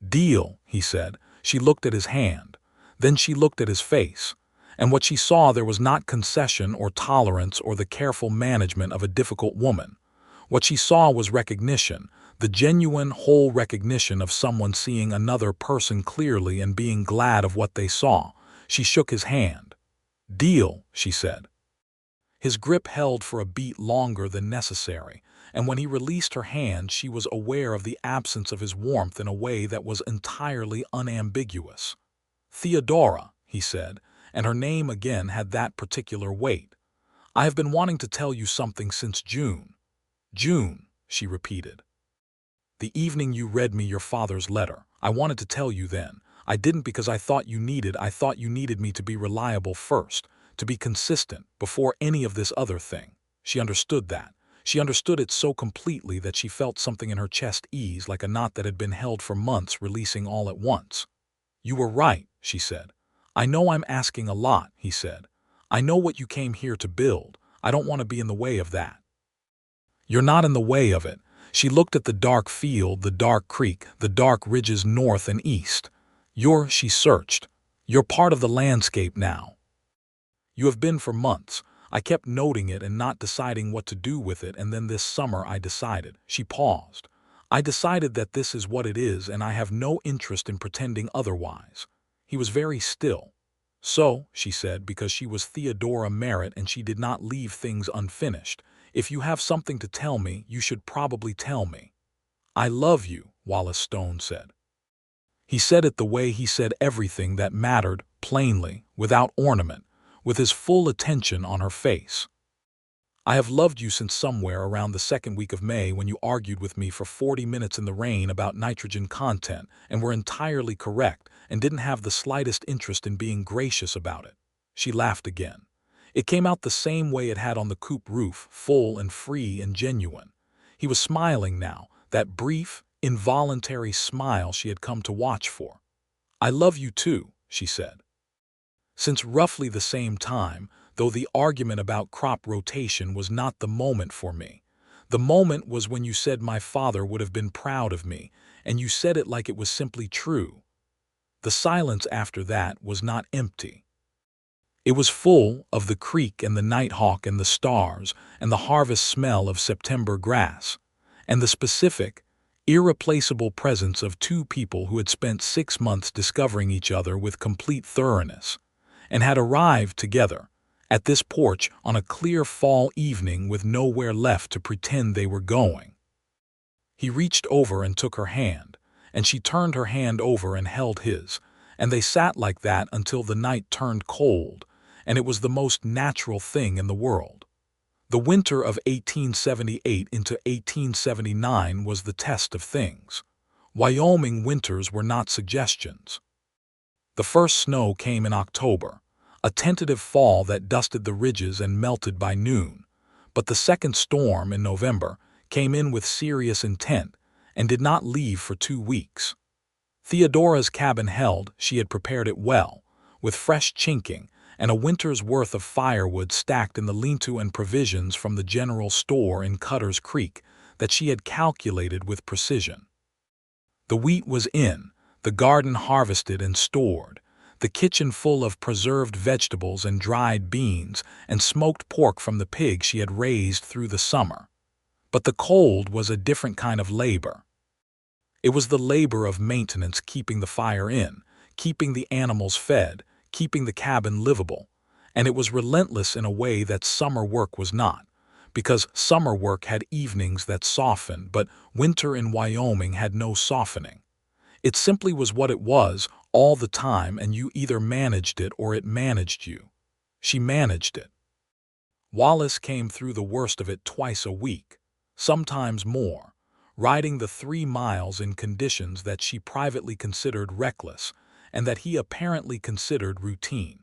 "Deal," he said. She looked at his hand. Then she looked at his face. And what she saw there was not concession or tolerance or the careful management of a difficult woman. What she saw was recognition, the genuine, whole recognition of someone seeing another person clearly and being glad of what they saw. She shook his hand. "Deal," she said. His grip held for a beat longer than necessary, and when he released her hand she was aware of the absence of his warmth in a way that was entirely unambiguous. "Theodora," he said, and her name again had that particular weight. "I have been wanting to tell you something since June." "June," she repeated. "The evening you read me your father's letter. I wanted to tell you then. I didn't because I thought you needed me to be reliable first, to be consistent, before any of this other thing." She understood that. She understood it so completely that she felt something in her chest ease like a knot that had been held for months releasing all at once. "You were right," she said. "I know I'm asking a lot," he said. "I know what you came here to build. I don't want to be in the way of that." "You're not in the way of it." She looked at the dark field, the dark creek, the dark ridges north and east. She searched. "You're part of the landscape now. You have been for months. I kept noting it and not deciding what to do with it, and then this summer I decided." She paused. "I decided that this is what it is, and I have no interest in pretending otherwise." He was very still. "So," she said, because she was Theodora Merritt and she did not leave things unfinished, "if you have something to tell me, you should probably tell me." "I love you," Wallace Stone said. He said it the way he said everything that mattered, plainly, without ornament, with his full attention on her face. "I have loved you since somewhere around the second week of May when you argued with me for 40 minutes in the rain about nitrogen content and were entirely correct and didn't have the slightest interest in being gracious about it." She laughed again. It came out the same way it had on the coop roof, full and free and genuine. He was smiling now, that brief, involuntary smile she had come to watch for. "I love you too," she said. "Since roughly the same time, though the argument about crop rotation was not the moment for me. The moment was when you said my father would have been proud of me, and you said it like it was simply true. The silence after that was not empty. It was full of the creek and the nighthawk and the stars and the harvest smell of September grass, and the specific, irreplaceable presence of two people who had spent 6 months discovering each other with complete thoroughness, and had arrived together at this porch on a clear fall evening with nowhere left to pretend they were going." He reached over and took her hand, and she turned her hand over and held his, and they sat like that until the night turned cold, and it was the most natural thing in the world. The winter of 1878 into 1879 was the test of things. Wyoming winters were not suggestions. The first snow came in October, a tentative fall that dusted the ridges and melted by noon, but the second storm in November came in with serious intent and did not leave for 2 weeks. Theodora's cabin held, she had prepared it well, with fresh chinking and a winter's worth of firewood stacked in the lean-to and provisions from the general store in Cutter's Creek that she had calculated with precision. The wheat was in, the garden harvested and stored, the kitchen full of preserved vegetables and dried beans and smoked pork from the pig she had raised through the summer. But the cold was a different kind of labor. It was the labor of maintenance, keeping the fire in, keeping the animals fed, keeping the cabin livable, and it was relentless in a way that summer work was not, because summer work had evenings that softened, but winter in Wyoming had no softening. It simply was what it was all the time, and you either managed it or it managed you. She managed it. Wallace came through the worst of it twice a week, sometimes more, riding the 3 miles in conditions that she privately considered reckless and that he apparently considered routine.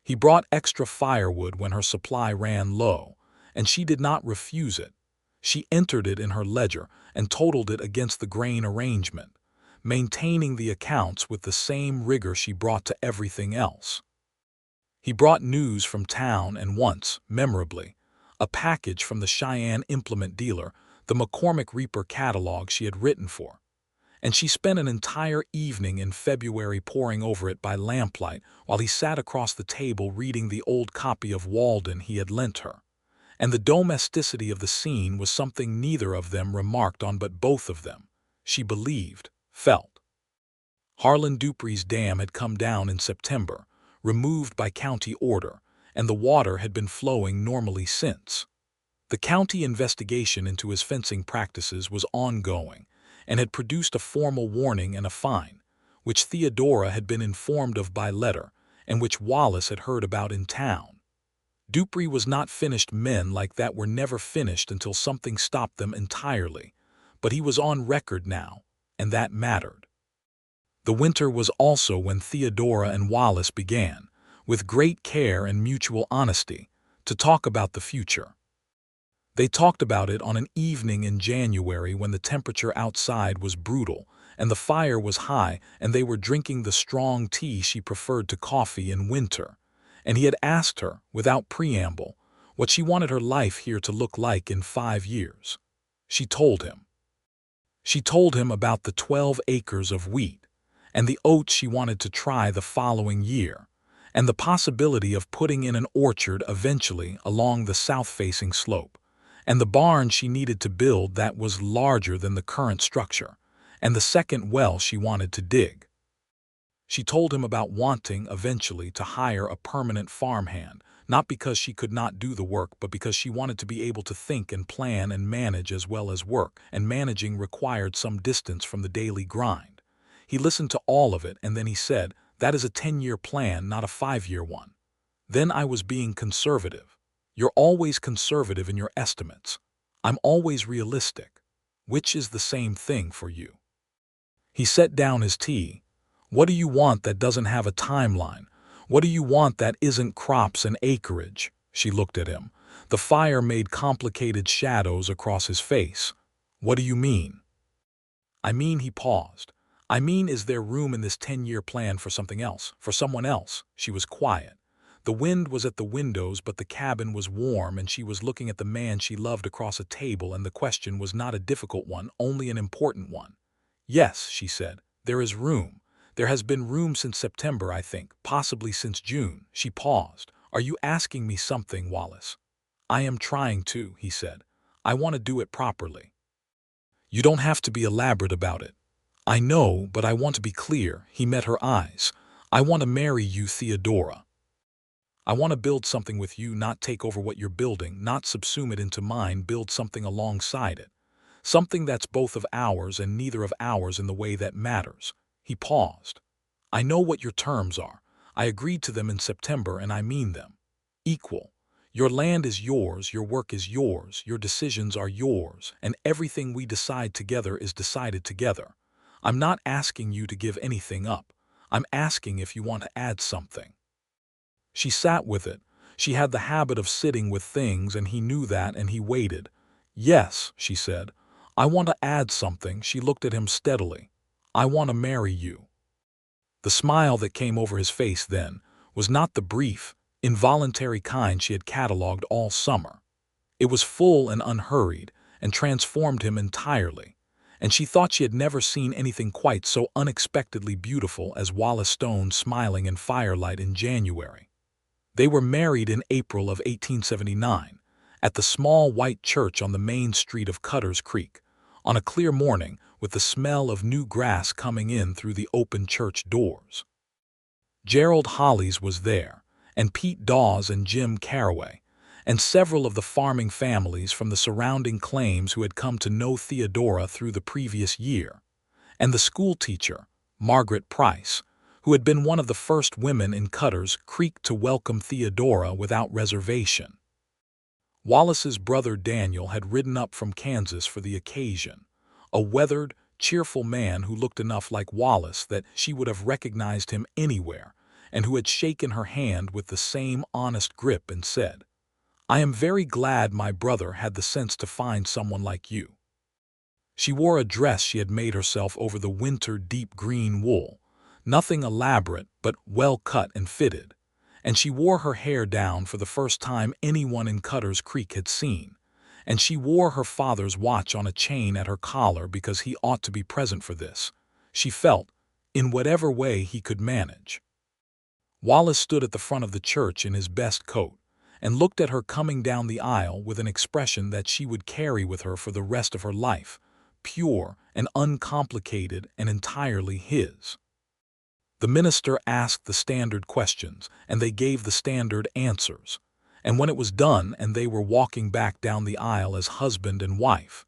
He brought extra firewood when her supply ran low, and she did not refuse it. She entered it in her ledger and totaled it against the grain arrangement, maintaining the accounts with the same rigor she brought to everything else. He brought news from town and once, memorably, a package from the Cheyenne implement dealer, the McCormick Reaper catalog she had written for, and she spent an entire evening in February poring over it by lamplight while he sat across the table reading the old copy of Walden he had lent her. And the domesticity of the scene was something neither of them remarked on, but both of them, she believed, felt. Harlan Dupree's dam had come down in September, removed by county order, and the water had been flowing normally since. The county investigation into his fencing practices was ongoing and had produced a formal warning and a fine, which Theodora had been informed of by letter and which Wallace had heard about in town. Dupree was not finished. Men like that were never finished until something stopped them entirely, but he was on record now, and that mattered. The winter was also when Theodora and Wallace began, with great care and mutual honesty, to talk about the future. They talked about it on an evening in January when the temperature outside was brutal and the fire was high, and they were drinking the strong tea she preferred to coffee in winter, and he had asked her, without preamble, what she wanted her life here to look like in 5 years. She told him. She told him about the 12 acres of wheat, and the oats she wanted to try the following year, and the possibility of putting in an orchard eventually along the south-facing slope, and the barn she needed to build that was larger than the current structure, and the second well she wanted to dig. She told him about wanting eventually to hire a permanent farmhand, not because she could not do the work, but because she wanted to be able to think and plan and manage as well as work, and managing required some distance from the daily grind. He listened to all of it, and then he said, "That is a 10-year plan, not a 5-year one." Then I was being conservative. You're always conservative in your estimates. I'm always realistic. Which is the same thing for you. He set down his tea. What do you want that doesn't have a timeline? What do you want that isn't crops and acreage? She looked at him. The fire made complicated shadows across his face. What do you mean? I mean, he paused. I mean, is there room in this 10-year plan for something else, for someone else? She was quiet. The wind was at the windows, but the cabin was warm, and she was looking at the man she loved across a table, and the question was not a difficult one, only an important one. Yes, she said, there is room. There has been room since September, I think, possibly since June. She paused. Are you asking me something, Wallace? I am trying to, he said. I want to do it properly. You don't have to be elaborate about it. I know, but I want to be clear. He met her eyes. I want to marry you, Theodora. I want to build something with you, not take over what you're building, not subsume it into mine, build something alongside it. Something that's both of ours and neither of ours in the way that matters. He paused. I know what your terms are. I agreed to them in September, and I mean them. Equal. Your land is yours, your work is yours, your decisions are yours, and everything we decide together is decided together. I'm not asking you to give anything up. I'm asking if you want to add something. She sat with it. She had the habit of sitting with things, and he knew that, and he waited. Yes, she said. I want to add something. She looked at him steadily. I want to marry you. The smile that came over his face then was not the brief, involuntary kind she had catalogued all summer. It was full and unhurried, and transformed him entirely, and she thought she had never seen anything quite so unexpectedly beautiful as Wallace Stone smiling in firelight in January. They were married in April of 1879, at the small white church on the main street of Cutter's Creek, on a clear morning with the smell of new grass coming in through the open church doors. Gerald Hollies was there, and Pete Dawes and Jim Carraway, and several of the farming families from the surrounding claims who had come to know Theodora through the previous year, and the schoolteacher, Margaret Price, who had been one of the first women in Cutter's Creek to welcome Theodora without reservation. Wallace's brother Daniel had ridden up from Kansas for the occasion, a weathered, cheerful man who looked enough like Wallace that she would have recognized him anywhere, and who had shaken her hand with the same honest grip and said, "I am very glad my brother had the sense to find someone like you." She wore a dress she had made herself over the winter deep green wool, nothing elaborate but well cut and fitted, and she wore her hair down for the first time anyone in Cutter's Creek had seen, and she wore her father's watch on a chain at her collar because he ought to be present for this, she felt, in whatever way he could manage. Wallace stood at the front of the church in his best coat, and looked at her coming down the aisle with an expression that she would carry with her for the rest of her life, pure and uncomplicated and entirely his. The minister asked the standard questions, and they gave the standard answers, and when it was done and they were walking back down the aisle as husband and wife,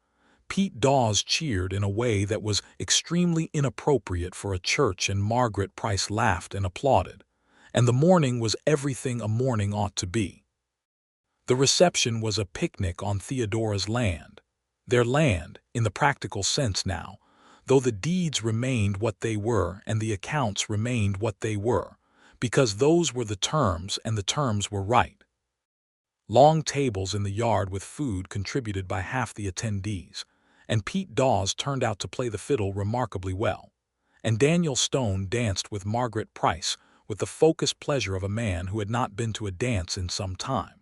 Pete Dawes cheered in a way that was extremely inappropriate for a church, and Margaret Price laughed and applauded, and the morning was everything a morning ought to be. The reception was a picnic on Theodora's land, their land in the practical sense now, though the deeds remained what they were and the accounts remained what they were, because those were the terms and the terms were right. Long tables in the yard with food contributed by half the attendees, and Pete Dawes turned out to play the fiddle remarkably well, and Daniel Stone danced with Margaret Price with the focused pleasure of a man who had not been to a dance in some time.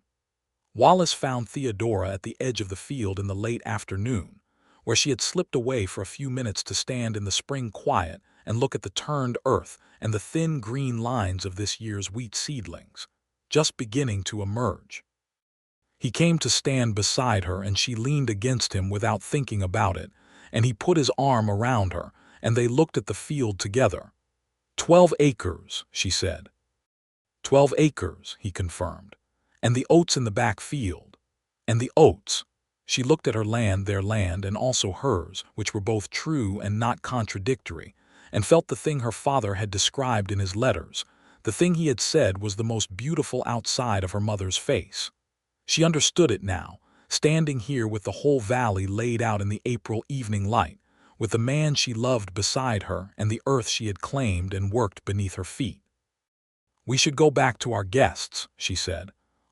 Wallace found Theodora at the edge of the field in the late afternoon, where she had slipped away for a few minutes to stand in the spring quiet and look at the turned earth and the thin green lines of this year's wheat seedlings, just beginning to emerge. He came to stand beside her, and she leaned against him without thinking about it, and he put his arm around her, and they looked at the field together. 12 acres, she said. 12 acres, he confirmed. And the oats in the back field. And the oats. She looked at her land, their land, and also hers, which were both true and not contradictory, and felt the thing her father had described in his letters, the thing he had said was the most beautiful outside of her mother's face. She understood it now, standing here with the whole valley laid out in the April evening light, with the man she loved beside her and the earth she had claimed and worked beneath her feet. "We should go back to our guests," she said.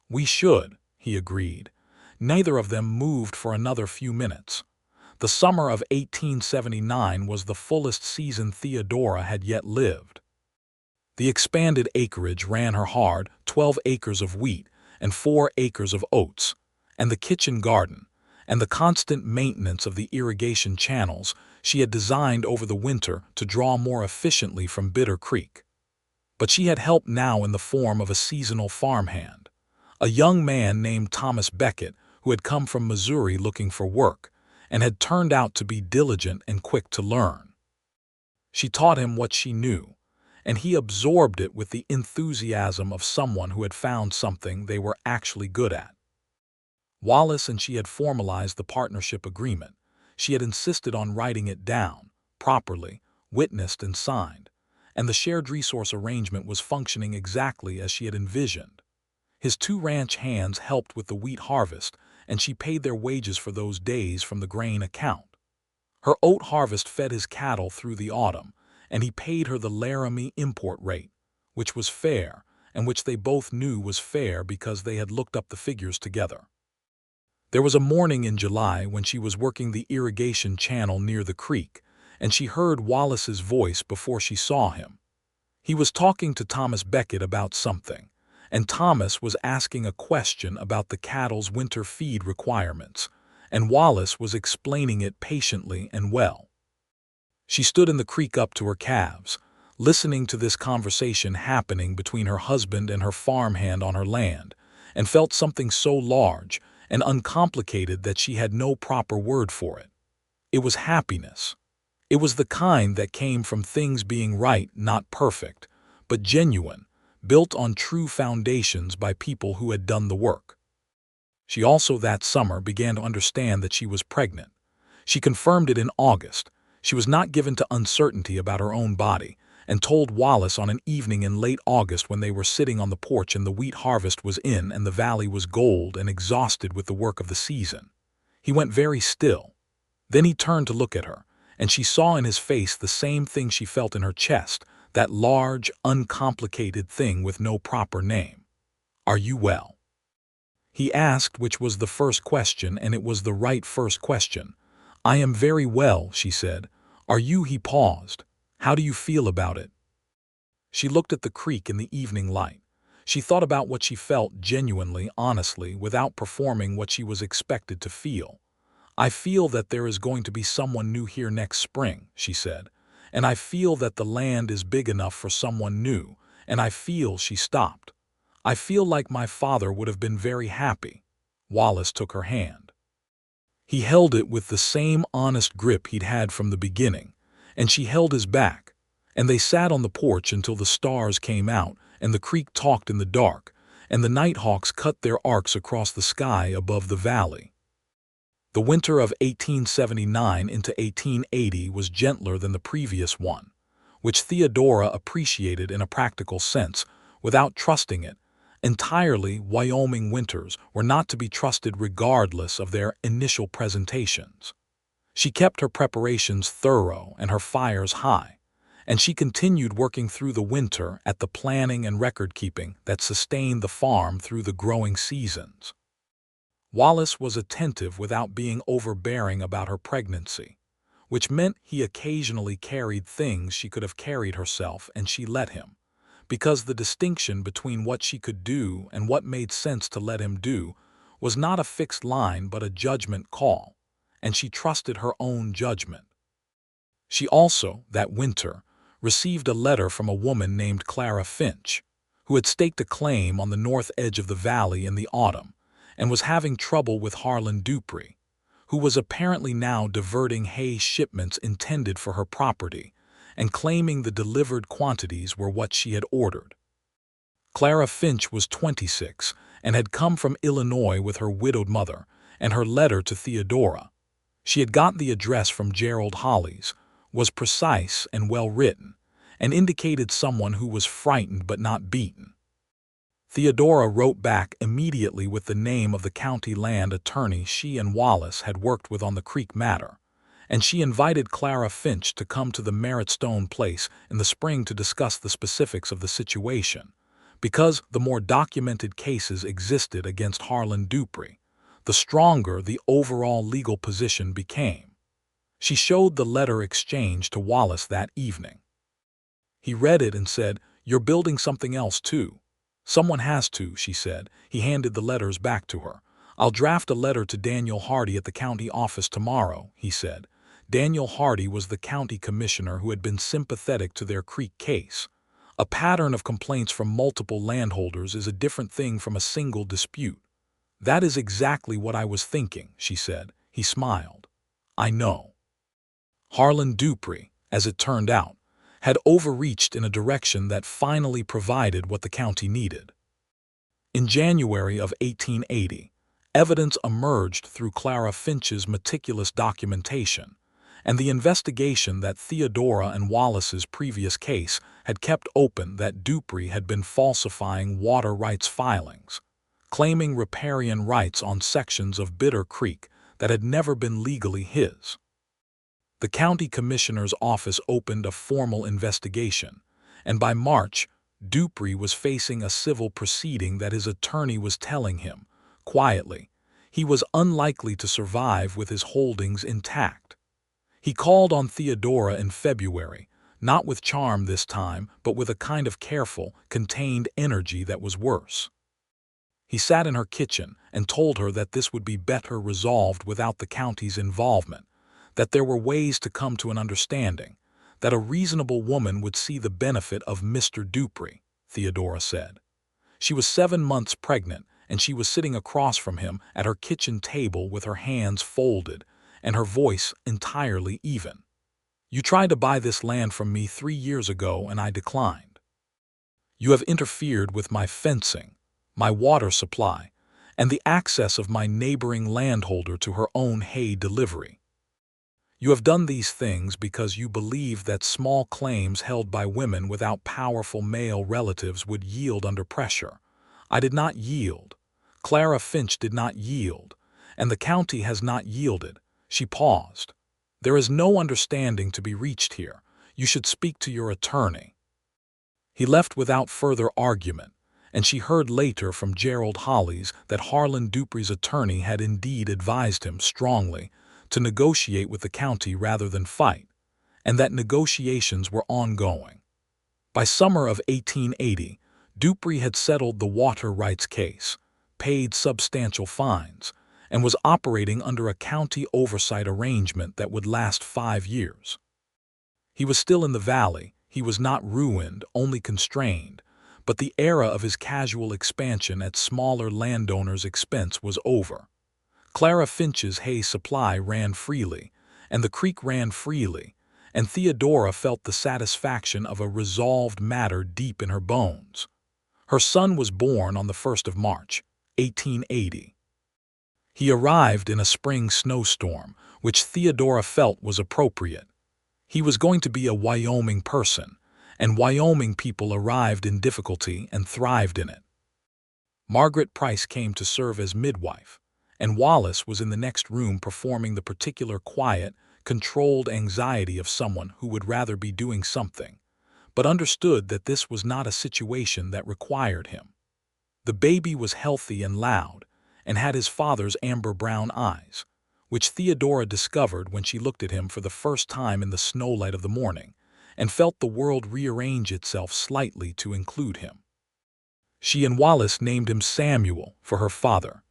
"We should," he agreed. Neither of them moved for another few minutes. The summer of 1879 was the fullest season Theodora had yet lived. The expanded acreage ran her hard, 12 acres of wheat and 4 acres of oats, and the kitchen garden, and the constant maintenance of the irrigation channels she had designed over the winter to draw more efficiently from Bitter Creek. But she had help now in the form of a seasonal farmhand, a young man named Thomas Beckett, who had come from Missouri looking for work, and had turned out to be diligent and quick to learn. She taught him what she knew, and he absorbed it with the enthusiasm of someone who had found something they were actually good at. Wallace and she had formalized the partnership agreement. She had insisted on writing it down, properly, witnessed and signed, and the shared resource arrangement was functioning exactly as she had envisioned. His 2 ranch hands helped with the wheat harvest, and she paid their wages for those days from the grain account. Her oat harvest fed his cattle through the autumn, and he paid her the Laramie import rate, which was fair, and which they both knew was fair because they had looked up the figures together. There was a morning in July when she was working the irrigation channel near the creek, and she heard Wallace's voice before she saw him. He was talking to Thomas Beckett about something, and Thomas was asking a question about the cattle's winter feed requirements, and Wallace was explaining it patiently and well. She stood in the creek up to her calves, listening to this conversation happening between her husband and her farmhand on her land, and felt something so large and uncomplicated that she had no proper word for it. It was happiness. It was the kind that came from things being right, not perfect, but genuine, built on true foundations by people who had done the work. She also that summer began to understand that she was pregnant. She confirmed it in August. She was not given to uncertainty about her own body, and told Wallace on an evening in late August when they were sitting on the porch and the wheat harvest was in and the valley was gold and exhausted with the work of the season. He went very still. Then he turned to look at her, and she saw in his face the same thing she felt in her chest, that large, uncomplicated thing with no proper name. "Are you well?" He asked, which was the first question, and it was the right first question. "I am very well," she said. "Are you?" He paused. "How do you feel about it?" She looked at the creek in the evening light. She thought about what she felt genuinely, honestly, without performing what she was expected to feel. "I feel that there is going to be someone new here next spring," she said. "And I feel that the land is big enough for someone new, and I feel," she stopped. "I feel like my father would have been very happy." Wallace took her hand. He held it with the same honest grip he'd had from the beginning, and she held his back, and they sat on the porch until the stars came out and the creek talked in the dark, and the nighthawks cut their arcs across the sky above the valley. The winter of 1879 into 1880 was gentler than the previous one, which Theodora appreciated in a practical sense, without trusting it. Entirely, Wyoming winters were not to be trusted regardless of their initial presentations. She kept her preparations thorough and her fires high, and she continued working through the winter at the planning and record-keeping that sustained the farm through the growing seasons. Wallace was attentive without being overbearing about her pregnancy, which meant he occasionally carried things she could have carried herself, and she let him, because the distinction between what she could do and what made sense to let him do was not a fixed line but a judgment call, and she trusted her own judgment. She also, that winter, received a letter from a woman named Clara Finch, who had staked a claim on the north edge of the valley in the autumn, and was having trouble with Harlan Dupree, who was apparently now diverting hay shipments intended for her property, and claiming the delivered quantities were what she had ordered. Clara Finch was 26 and had come from Illinois with her widowed mother, and her letter to Theodora. She had got the address from Gerald Holly's, was precise and well written, and indicated someone who was frightened but not beaten. Theodora wrote back immediately with the name of the county land attorney she and Wallace had worked with on the creek matter, and she invited Clara Finch to come to the Merritt Stone place in the spring to discuss the specifics of the situation, because the more documented cases existed against Harlan Dupree, the stronger the overall legal position became. She showed the letter exchange to Wallace that evening. He read it and said, "You're building something else too." "Someone has to," she said. He handed the letters back to her. "I'll draft a letter to Daniel Hardy at the county office tomorrow," he said. Daniel Hardy was the county commissioner who had been sympathetic to their creek case. A pattern of complaints from multiple landholders is a different thing from a single dispute. "That is exactly what I was thinking," she said. He smiled. "I know." Harlan Dupree, as it turned out, had overreached in a direction that finally provided what the county needed. In January of 1880, evidence emerged through Clara Finch's meticulous documentation, and the investigation that Theodora and Wallace's previous case had kept open that Dupree had been falsifying water rights filings, claiming riparian rights on sections of Bitter Creek that had never been legally his. The county commissioner's office opened a formal investigation, and by March, Dupree was facing a civil proceeding that his attorney was telling him, quietly, he was unlikely to survive with his holdings intact. He called on Theodora in February, not with charm this time, but with a kind of careful, contained energy that was worse. He sat in her kitchen and told her that this would be better resolved without the county's involvement, that there were ways to come to an understanding, that a reasonable woman would see the benefit of Mr. Dupree, Theodora said. She was 7 months pregnant, and she was sitting across from him at her kitchen table with her hands folded and her voice entirely even. You tried to buy this land from me 3 years ago, and I declined. You have interfered with my fencing, my water supply, and the access of my neighboring landholder to her own hay delivery. You have done these things because you believed that small claims held by women without powerful male relatives would yield under pressure. I did not yield. Clara Finch did not yield, and the county has not yielded. She paused. There is no understanding to be reached here. You should speak to your attorney. He left without further argument, and she heard later from Gerald Hollies that Harlan Dupree's attorney had indeed advised him strongly to negotiate with the county rather than fight, and that negotiations were ongoing. By summer of 1880, Dupree had settled the water rights case, paid substantial fines, and was operating under a county oversight arrangement that would last 5 years. He was still in the valley. He was not ruined, only constrained, but the era of his casual expansion at smaller landowners' expense was over. Clara Finch's hay supply ran freely, and the creek ran freely, and Theodora felt the satisfaction of a resolved matter deep in her bones. Her son was born on the 1st of March, 1880. He arrived in a spring snowstorm, which Theodora felt was appropriate. He was going to be a Wyoming person, and Wyoming people arrived in difficulty and thrived in it. Margaret Price came to serve as midwife, and Wallace was in the next room performing the particular quiet, controlled anxiety of someone who would rather be doing something, but understood that this was not a situation that required him. The baby was healthy and loud, and had his father's amber-brown eyes, which Theodora discovered when she looked at him for the first time in the snowlight of the morning, and felt the world rearrange itself slightly to include him. She and Wallace named him Samuel for her father.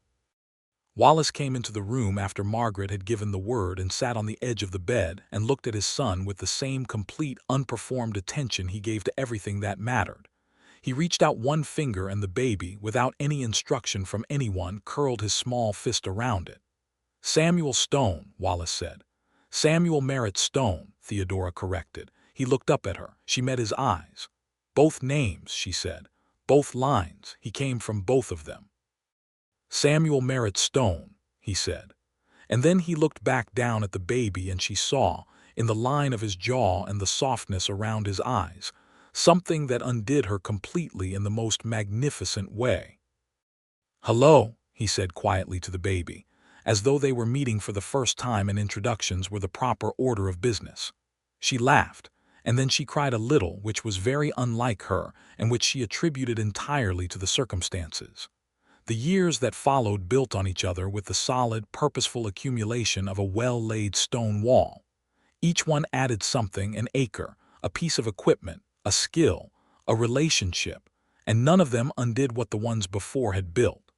Wallace came into the room after Margaret had given the word and sat on the edge of the bed and looked at his son with the same complete, unperformed attention he gave to everything that mattered. He reached out one finger, and the baby, without any instruction from anyone, curled his small fist around it. Samuel Stone, Wallace said. Samuel Merritt Stone, Theodora corrected. He looked up at her. She met his eyes. Both names, she said. Both lines. He came from both of them. Samuel Merritt Stone, he said. And then he looked back down at the baby, and she saw, in the line of his jaw and the softness around his eyes, something that undid her completely in the most magnificent way. "Hello," he said quietly to the baby, as though they were meeting for the first time and introductions were the proper order of business. She laughed, and then she cried a little, which was very unlike her and which she attributed entirely to the circumstances. The years that followed built on each other with the solid, purposeful accumulation of a well-laid stone wall. Each one added something: an acre, a piece of equipment, a skill, a relationship, and none of them undid what the ones before had built.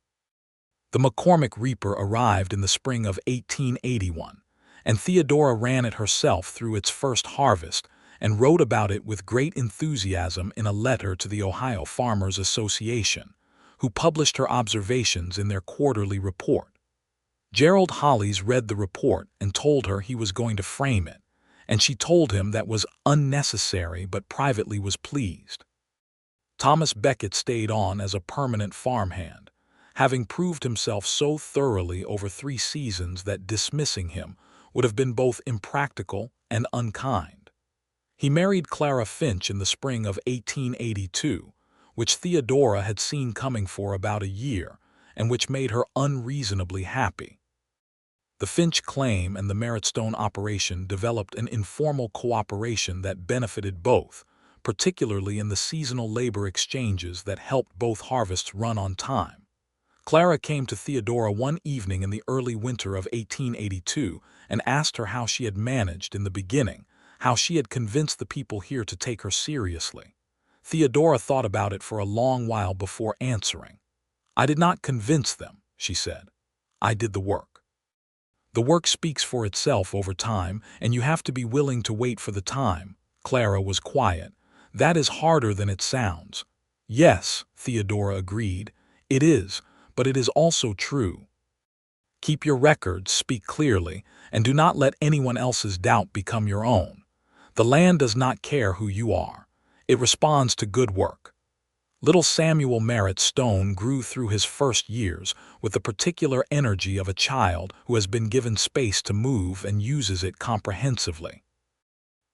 The McCormick Reaper arrived in the spring of 1881, and Theodora ran it herself through its first harvest and wrote about it with great enthusiasm in a letter to the Ohio Farmers Association, who published her observations in their quarterly report. Gerald Hollies read the report and told her he was going to frame it, and she told him that was unnecessary, but privately was pleased. Thomas Beckett stayed on as a permanent farmhand, having proved himself so thoroughly over 3 seasons that dismissing him would have been both impractical and unkind. He married Clara Finch in the spring of 1882, which Theodora had seen coming for about a year, and which made her unreasonably happy. The Finch claim and the Merritt Stone operation developed an informal cooperation that benefited both, particularly in the seasonal labor exchanges that helped both harvests run on time. Clara came to Theodora one evening in the early winter of 1882 and asked her how she had managed in the beginning, how she had convinced the people here to take her seriously. Theodora thought about it for a long while before answering. "I did not convince them," she said. "I did the work." The work speaks for itself over time, and you have to be willing to wait for the time. Clara was quiet. "That is harder than it sounds." "Yes," Theodora agreed. "It is, but it is also true. Keep your records, speak clearly, and do not let anyone else's doubt become your own. The land does not care who you are. It responds to good work." Little Samuel Merritt Stone grew through his first years with the particular energy of a child who has been given space to move and uses it comprehensively.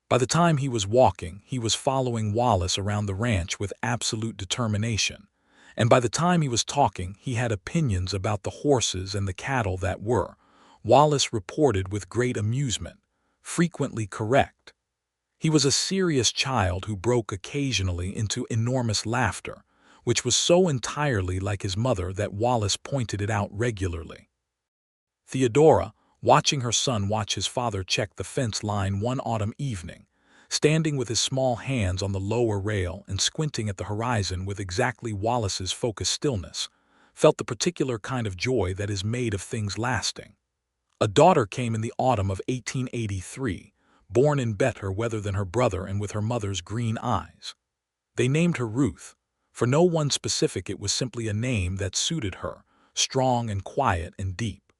By the time he was walking, he was following Wallace around the ranch with absolute determination. And by the time he was talking, he had opinions about the horses and the cattle that were, Wallace reported with great amusement, frequently correct. He was a serious child who broke occasionally into enormous laughter, which was so entirely like his mother that Wallace pointed it out regularly. Theodora, watching her son watch his father check the fence line one autumn evening, standing with his small hands on the lower rail and squinting at the horizon with exactly Wallace's focused stillness, felt the particular kind of joy that is made of things lasting. A daughter came in the autumn of 1883, born in better weather than her brother and with her mother's green eyes. They named her Ruth. For no one specific, it was simply a name that suited her, strong and quiet and deep.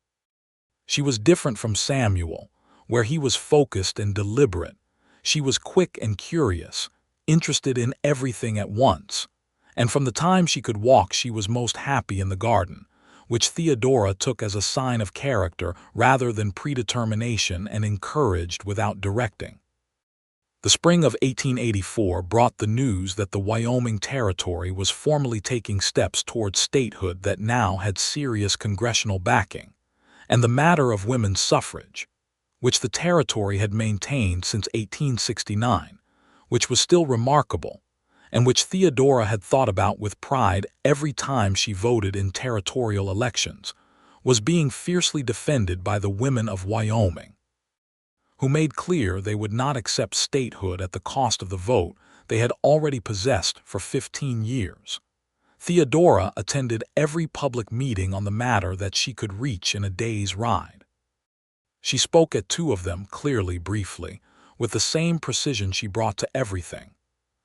She was different from Samuel, where he was focused and deliberate. She was quick and curious, interested in everything at once. And from the time she could walk, she was most happy in the garden, which Theodora took as a sign of character rather than predetermination and encouraged without directing. The spring of 1884 brought the news that the Wyoming Territory was formally taking steps towards statehood that now had serious congressional backing, and the matter of women's suffrage, which the territory had maintained since 1869, which was still remarkable, and which Theodora had thought about with pride every time she voted in territorial elections, was being fiercely defended by the women of Wyoming, who made clear they would not accept statehood at the cost of the vote they had already possessed for 15 years. Theodora attended every public meeting on the matter that she could reach in a day's ride. She spoke at 2 of them clearly, briefly, with the same precision she brought to everything.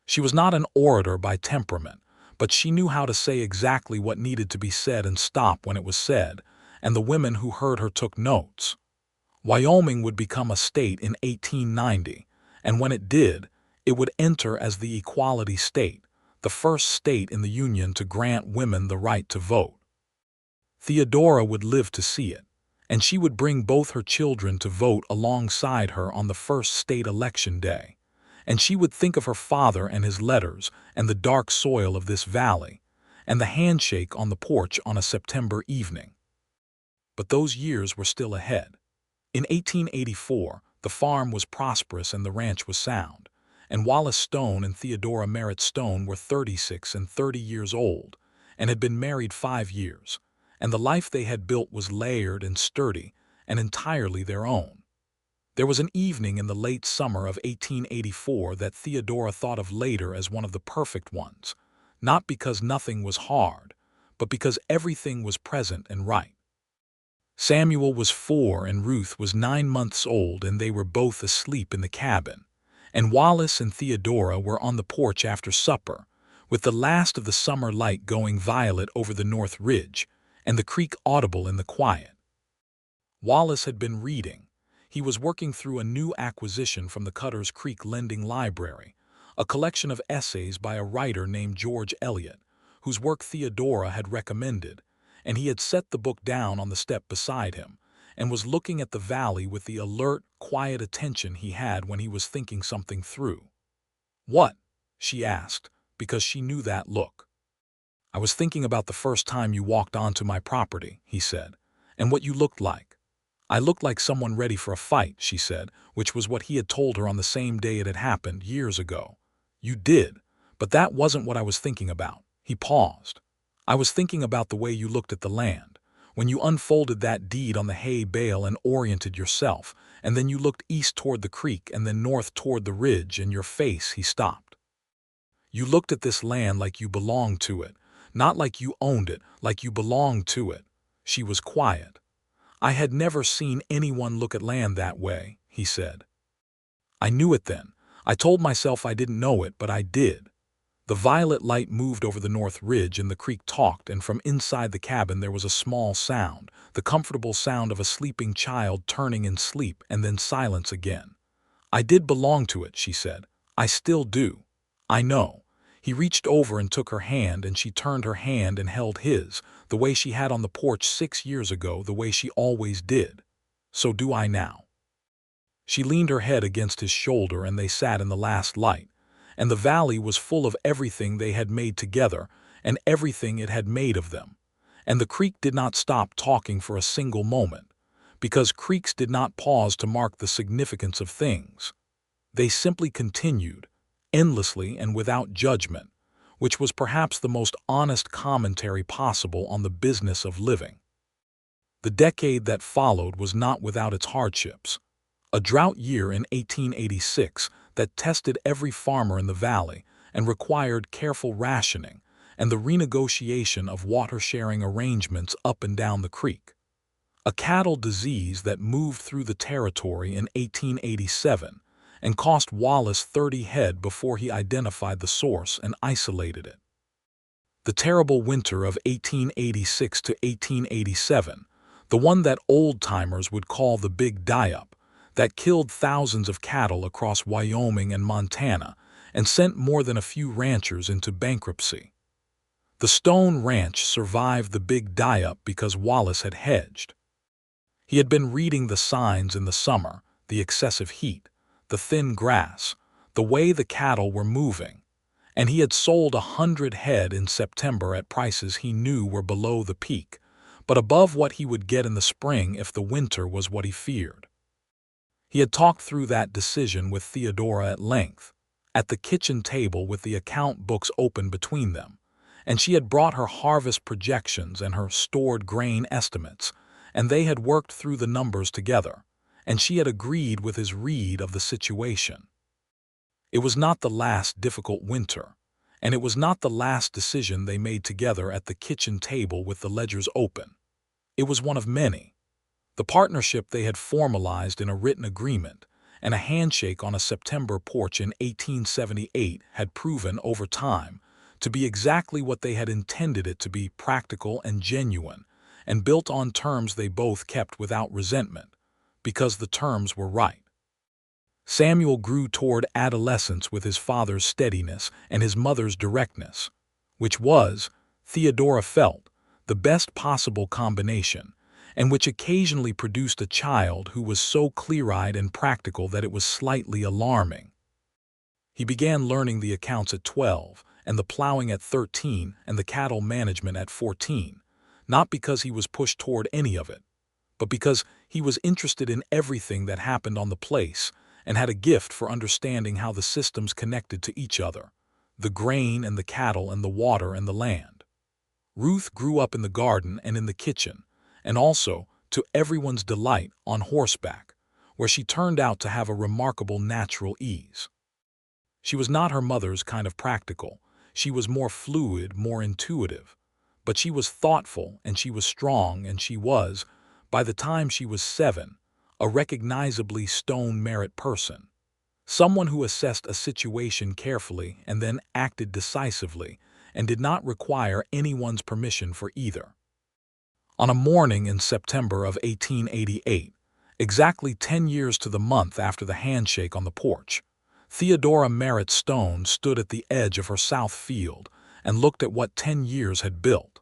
She was not an orator by temperament, but she knew how to say exactly what needed to be said and stop when it was said, and the women who heard her took notes. Wyoming would become a state in 1890, and when it did, it would enter as the equality state, the first state in the Union to grant women the right to vote. Theodora would live to see it, and she would bring both her children to vote alongside her on the first state election day. And she would think of her father and his letters and the dark soil of this valley, and the handshake on the porch on a September evening. But those years were still ahead. In 1884, the farm was prosperous and the ranch was sound, and Wallace Stone and Theodora Merritt Stone were 36 and 30 years old, and had been married 5 years, and the life they had built was layered and sturdy and entirely their own. There was an evening in the late summer of 1884 that Theodora thought of later as one of the perfect ones, not because nothing was hard, but because everything was present and right. Samuel was 4 and Ruth was 9 months old, and they were both asleep in the cabin, and Wallace and Theodora were on the porch after supper, with the last of the summer light going violet over the north ridge, and the creek audible in the quiet. Wallace had been reading. He was working through a new acquisition from the Cutter's Creek Lending Library, a collection of essays by a writer named George Eliot, whose work Theodora had recommended, and he had set the book down on the step beside him, and was looking at the valley with the alert, quiet attention he had when he was thinking something through. "What?" she asked, because she knew that look. "I was thinking about the first time you walked onto my property," he said, "and what you looked like." "I looked like someone ready for a fight," she said, which was what he had told her on the same day it had happened, years ago. "You did, but that wasn't what I was thinking about." He paused. "I was thinking about the way you looked at the land, when you unfolded that deed on the hay bale and oriented yourself, and then you looked east toward the creek and then north toward the ridge, and your face," he stopped. "You looked at this land like you belonged to it, Not like you owned it, like you belonged to it. She was quiet. I had never seen anyone look at land that way, he said. I knew it then. I told myself I didn't know it, but I did. The violet light moved over the north ridge and the creek talked, and from inside the cabin there was a small sound, the comfortable sound of a sleeping child turning in sleep, and then silence again. I did belong to it, she said. I still do. I know. He reached over and took her hand, and she turned her hand and held his, the way she had on the porch 6 years ago, the way she always did. So do I now. She leaned her head against his shoulder, and they sat in the last light, and the valley was full of everything they had made together and everything it had made of them. And the creek did not stop talking for a single moment, because creeks did not pause to mark the significance of things. They simply continued, endlessly and without judgment, which was perhaps the most honest commentary possible on the business of living. The decade that followed was not without its hardships. A drought year in 1886 that tested every farmer in the valley and required careful rationing and the renegotiation of water-sharing arrangements up and down the creek. A cattle disease that moved through the territory in 1887 and cost Wallace 30 head before he identified the source and isolated it. The terrible winter of 1886 to 1887, the one that old-timers would call the Big Die-Up, that killed thousands of cattle across Wyoming and Montana and sent more than a few ranchers into bankruptcy. The Stone Ranch survived the Big Die-Up because Wallace had hedged. He had been reading the signs in the summer, the excessive heat, the thin grass, the way the cattle were moving, and he had sold 100 head in September at prices he knew were below the peak, but above what he would get in the spring if the winter was what he feared. He had talked through that decision with Theodora at length, at the kitchen table with the account books open between them, and she had brought her harvest projections and her stored grain estimates, and they had worked through the numbers together, and she had agreed with his read of the situation. It was not the last difficult winter, and it was not the last decision they made together at the kitchen table with the ledgers open. It was one of many. The partnership they had formalized in a written agreement, and a handshake on a September porch in 1878 had proven over time to be exactly what they had intended it to be: practical and genuine, and built on terms they both kept without resentment, because the terms were right. Samuel grew toward adolescence with his father's steadiness and his mother's directness, which was, Theodora felt, the best possible combination, and which occasionally produced a child who was so clear-eyed and practical that it was slightly alarming. He began learning the accounts at 12, and the plowing at 13, and the cattle management at 14, not because he was pushed toward any of it, but because he was interested in everything that happened on the place and had a gift for understanding how the systems connected to each other, the grain and the cattle and the water and the land. Ruth grew up in the garden and in the kitchen, and also, to everyone's delight, on horseback, where she turned out to have a remarkable natural ease. She was not her mother's kind of practical. She was more fluid, more intuitive. But she was thoughtful, and she was strong, and she was, by the time she was 7, a recognizably Stone Merritt person. Someone who assessed a situation carefully and then acted decisively and did not require anyone's permission for either. On a morning in September of 1888, exactly 10 years to the month after the handshake on the porch, Theodora Merritt Stone stood at the edge of her south field and looked at what 10 years had built.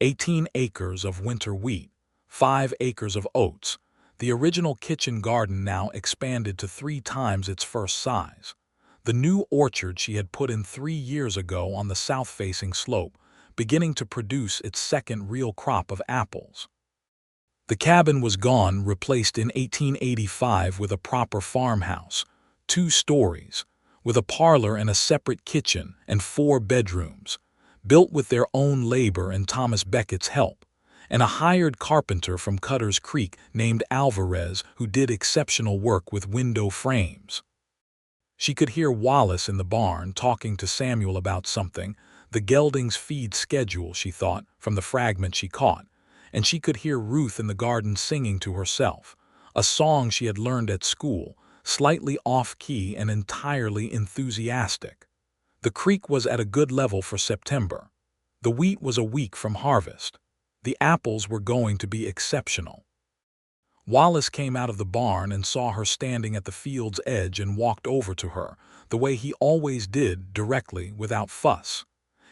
18 acres of winter wheat, 5 acres of oats, the original kitchen garden now expanded to 3 times its first size. The new orchard she had put in 3 years ago on the south-facing slope, beginning to produce its second real crop of apples. The cabin was gone, replaced in 1885 with a proper farmhouse, 2 stories, with a parlor and a separate kitchen and 4 bedrooms, built with their own labor and Thomas Beckett's help, and a hired carpenter from Cutter's Creek named Alvarez who did exceptional work with window frames. She could hear Wallace in the barn talking to Samuel about something, The geldings' feed schedule, she thought, from the fragment she caught, and she could hear Ruth in the garden singing to herself, a song she had learned at school, slightly off-key and entirely enthusiastic. The creek was at a good level for September. The wheat was a week from harvest. The apples were going to be exceptional. Wallace came out of the barn and saw her standing at the field's edge and walked over to her, the way he always did, directly, without fuss.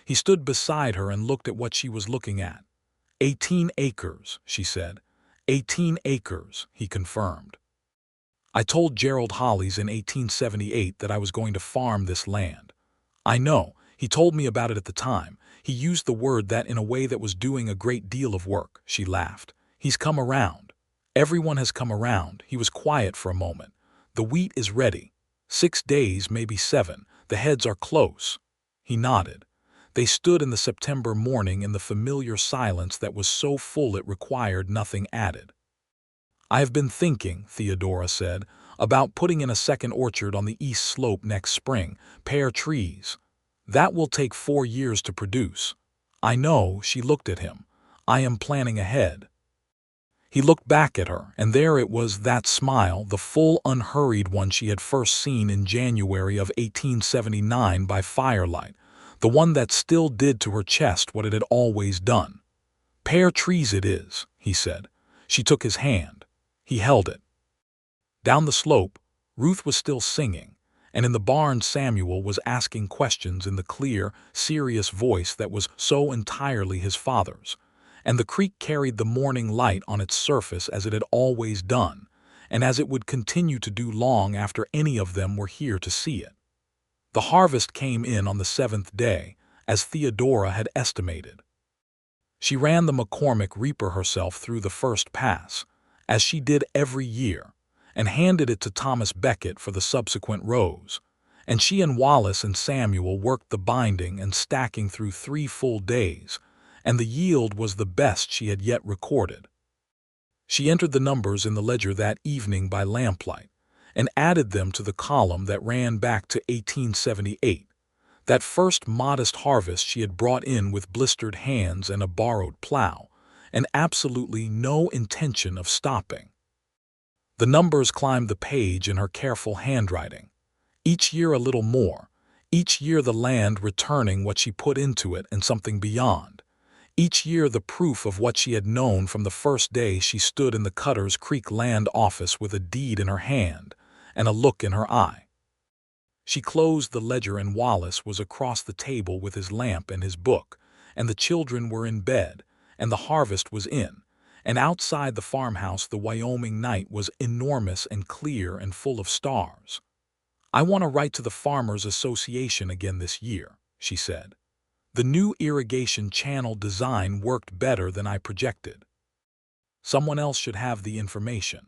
He stood beside her and looked at what she was looking at. 18 acres, she said. 18 acres, he confirmed. I told Gerald Hollies in 1878 that I was going to farm this land. I know, he told me about it at the time. He used the word that in a way that was doing a great deal of work, she laughed. He's come around. Everyone has come around. He was quiet for a moment. The wheat is ready. 6 days, maybe 7. The heads are close. He nodded. They stood in the September morning in the familiar silence that was so full it required nothing added. I have been thinking, Theodora said, about putting in a second orchard on the east slope next spring, pear trees. That will take 4 years to produce. I know, she looked at him. I am planning ahead. He looked back at her, and there it was, that smile, the full, unhurried one she had first seen in January of 1879 by firelight, the one that still did to her chest what it had always done. Pear trees it is, he said. She took his hand. He held it. Down the slope, Ruth was still singing, and in the barn Samuel was asking questions in the clear, serious voice that was so entirely his father's, and the creek carried the morning light on its surface as it had always done, and as it would continue to do long after any of them were here to see it. The harvest came in on the 7th day, as Theodora had estimated. She ran the McCormick reaper herself through the first pass, as she did every year, and handed it to Thomas Becket for the subsequent rows, and she and Wallace and Samuel worked the binding and stacking through 3 full days, and the yield was the best she had yet recorded. She entered the numbers in the ledger that evening by lamplight, and added them to the column that ran back to 1878, that first modest harvest she had brought in with blistered hands and a borrowed plow, and absolutely no intention of stopping. The numbers climbed the page in her careful handwriting. Each year a little more, each year the land returning what she put into it and something beyond. Each year the proof of what she had known from the first day she stood in the Cutter's Creek land office with a deed in her hand and a look in her eye. She closed the ledger and Wallace was across the table with his lamp and his book, and the children were in bed, and the harvest was in, and outside the farmhouse the Wyoming night was enormous and clear and full of stars. I want to write to the Farmers Association again this year, she said. The new irrigation channel design worked better than I projected. Someone else should have the information.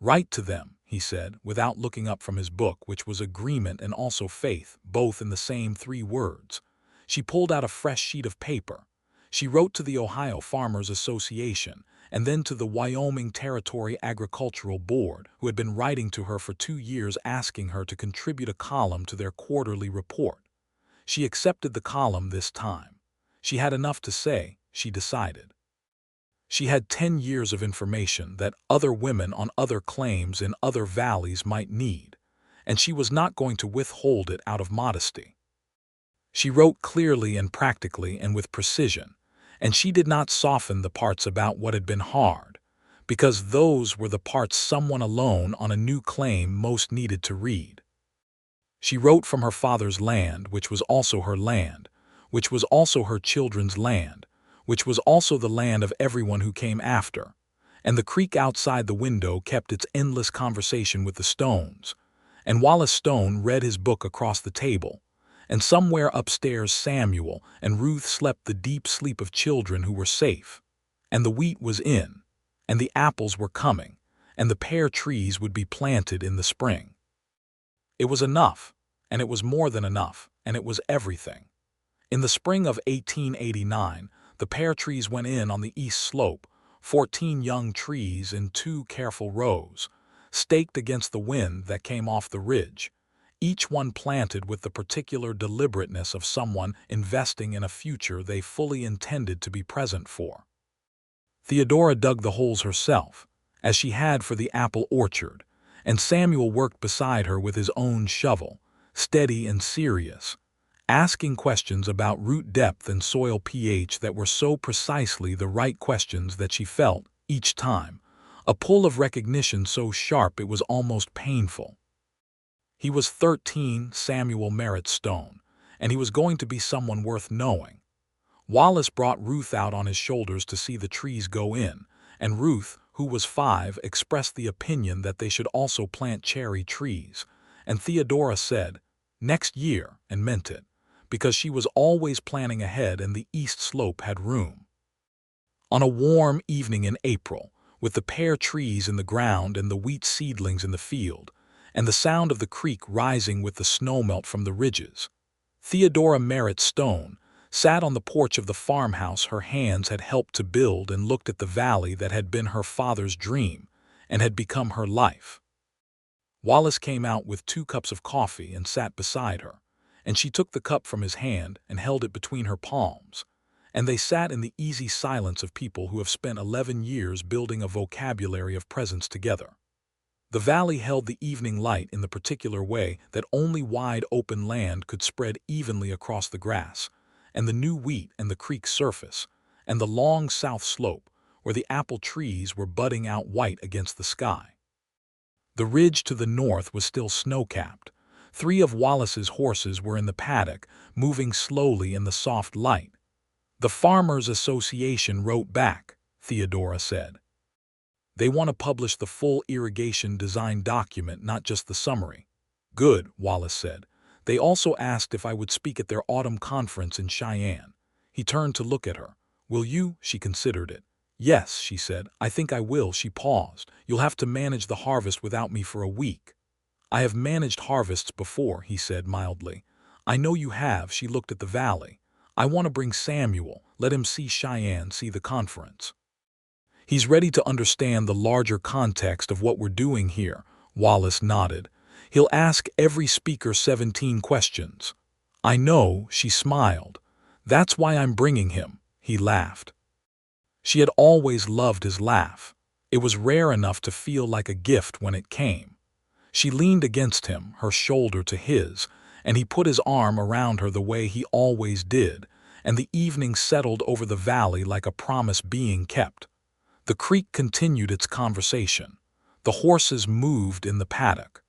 Write to them, he said, without looking up from his book, which was agreement and also faith, both in the same 3 words. She pulled out a fresh sheet of paper. She wrote to the Ohio Farmers Association and then to the Wyoming Territory Agricultural Board, who had been writing to her for 2 years asking her to contribute a column to their quarterly report. She accepted the column this time. She had enough to say, she decided. She had 10 years of information that other women on other claims in other valleys might need, and she was not going to withhold it out of modesty. She wrote clearly and practically and with precision, and she did not soften the parts about what had been hard, because those were the parts someone alone on a new claim most needed to read. She wrote from her father's land, which was also her land, which was also her children's land, which was also the land of everyone who came after, and the creek outside the window kept its endless conversation with the Stones, and Wallace Stone read his book across the table, and somewhere upstairs Samuel and Ruth slept the deep sleep of children who were safe, and the wheat was in, and the apples were coming, and the pear trees would be planted in the spring. It was enough, and it was more than enough, and it was everything. In the spring of 1889, the pear trees went in on the east slope, 14 young trees in 2 careful rows, staked against the wind that came off the ridge. each one planted with the particular deliberateness of someone investing in a future they fully intended to be present for. Theodora dug the holes herself, as she had for the apple orchard, and Samuel worked beside her with his own shovel, steady and serious, asking questions about root depth and soil pH that were so precisely the right questions that she felt, each time, a pull of recognition so sharp it was almost painful. He was 13, Samuel Merritt Stone, and he was going to be someone worth knowing. Wallace brought Ruth out on his shoulders to see the trees go in, and Ruth, who was 5, expressed the opinion that they should also plant cherry trees, and Theodora said, "Next year," and meant it, because she was always planning ahead and the east slope had room. On a warm evening in April, with the pear trees in the ground and the wheat seedlings in the field, and the sound of the creek rising with the snowmelt from the ridges, Theodora Merritt Stone sat on the porch of the farmhouse her hands had helped to build and looked at the valley that had been her father's dream and had become her life. Wallace came out with 2 cups of coffee and sat beside her, and she took the cup from his hand and held it between her palms, and they sat in the easy silence of people who have spent 11 years building a vocabulary of presence together. The valley held the evening light in the particular way that only wide open land could spread evenly across the grass, and the new wheat and the creek surface, and the long south slope where the apple trees were budding out white against the sky. The ridge to the north was still snow-capped. 3 of Wallace's horses were in the paddock, moving slowly in the soft light. "The Farmers Association wrote back," Theodora said. "They want to publish the full irrigation design document, not just the summary." "Good," Wallace said. "They also asked if I would speak at their autumn conference in Cheyenne." He turned to look at her. "Will you?" She considered it. "Yes," she said. "I think I will." She paused. "You'll have to manage the harvest without me for a week." "I have managed harvests before," he said mildly. "I know you have." She looked at the valley. "I want to bring Samuel. Let him see Cheyenne, see the conference. He's ready to understand the larger context of what we're doing here." Wallace nodded. "He'll ask every speaker 17 questions." "I know," she smiled. "That's why I'm bringing him." He laughed. She had always loved his laugh. It was rare enough to feel like a gift when it came. She leaned against him, her shoulder to his, and he put his arm around her the way he always did, and the evening settled over the valley like a promise being kept. The creek continued its conversation. The horses moved in the paddock.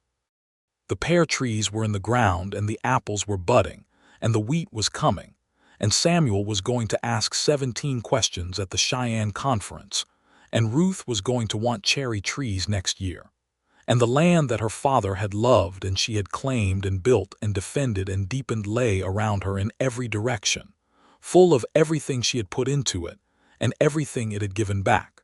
The pear trees were in the ground and the apples were budding, and the wheat was coming, and Samuel was going to ask 17 questions at the Cheyenne conference, and Ruth was going to want cherry trees next year. And the land that her father had loved and she had claimed and built and defended and deepened lay around her in every direction, full of everything she had put into it and everything it had given back.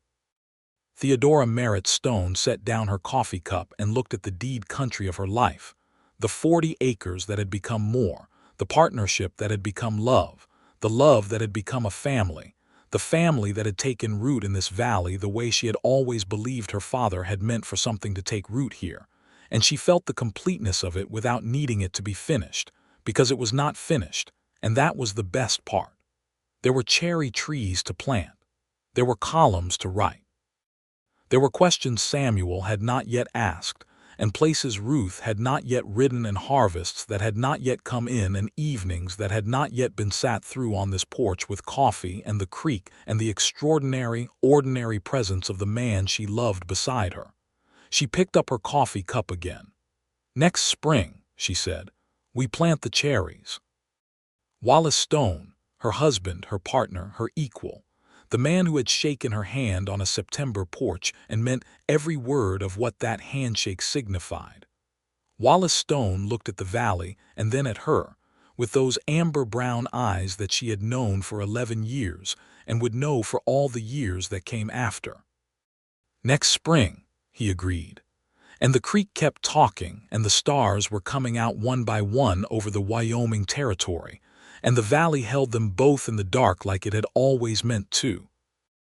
Theodora Merritt Stone set down her coffee cup and looked at the deed country of her life, the 40 acres that had become more, the partnership that had become love, the love that had become a family, the family that had taken root in this valley the way she had always believed her father had meant for something to take root here, and she felt the completeness of it without needing it to be finished, because it was not finished, and that was the best part. There were cherry trees to plant. There were columns to write. There were questions Samuel had not yet asked, and places Ruth had not yet ridden, and harvests that had not yet come in, and evenings that had not yet been sat through on this porch with coffee and the creek and the extraordinary, ordinary presence of the man she loved beside her. She picked up her coffee cup again. "Next spring," she said, "we plant the cherries." Wallace Stone, her husband, her partner, her equal, the man who had shaken her hand on a September porch and meant every word of what that handshake signified. Wallace Stone looked at the valley and then at her, with those amber-brown eyes that she had known for 11 years and would know for all the years that came after. "Next spring," he agreed. And the creek kept talking, and the stars were coming out one by one over the Wyoming Territory, and the valley held them both in the dark like it had always meant to.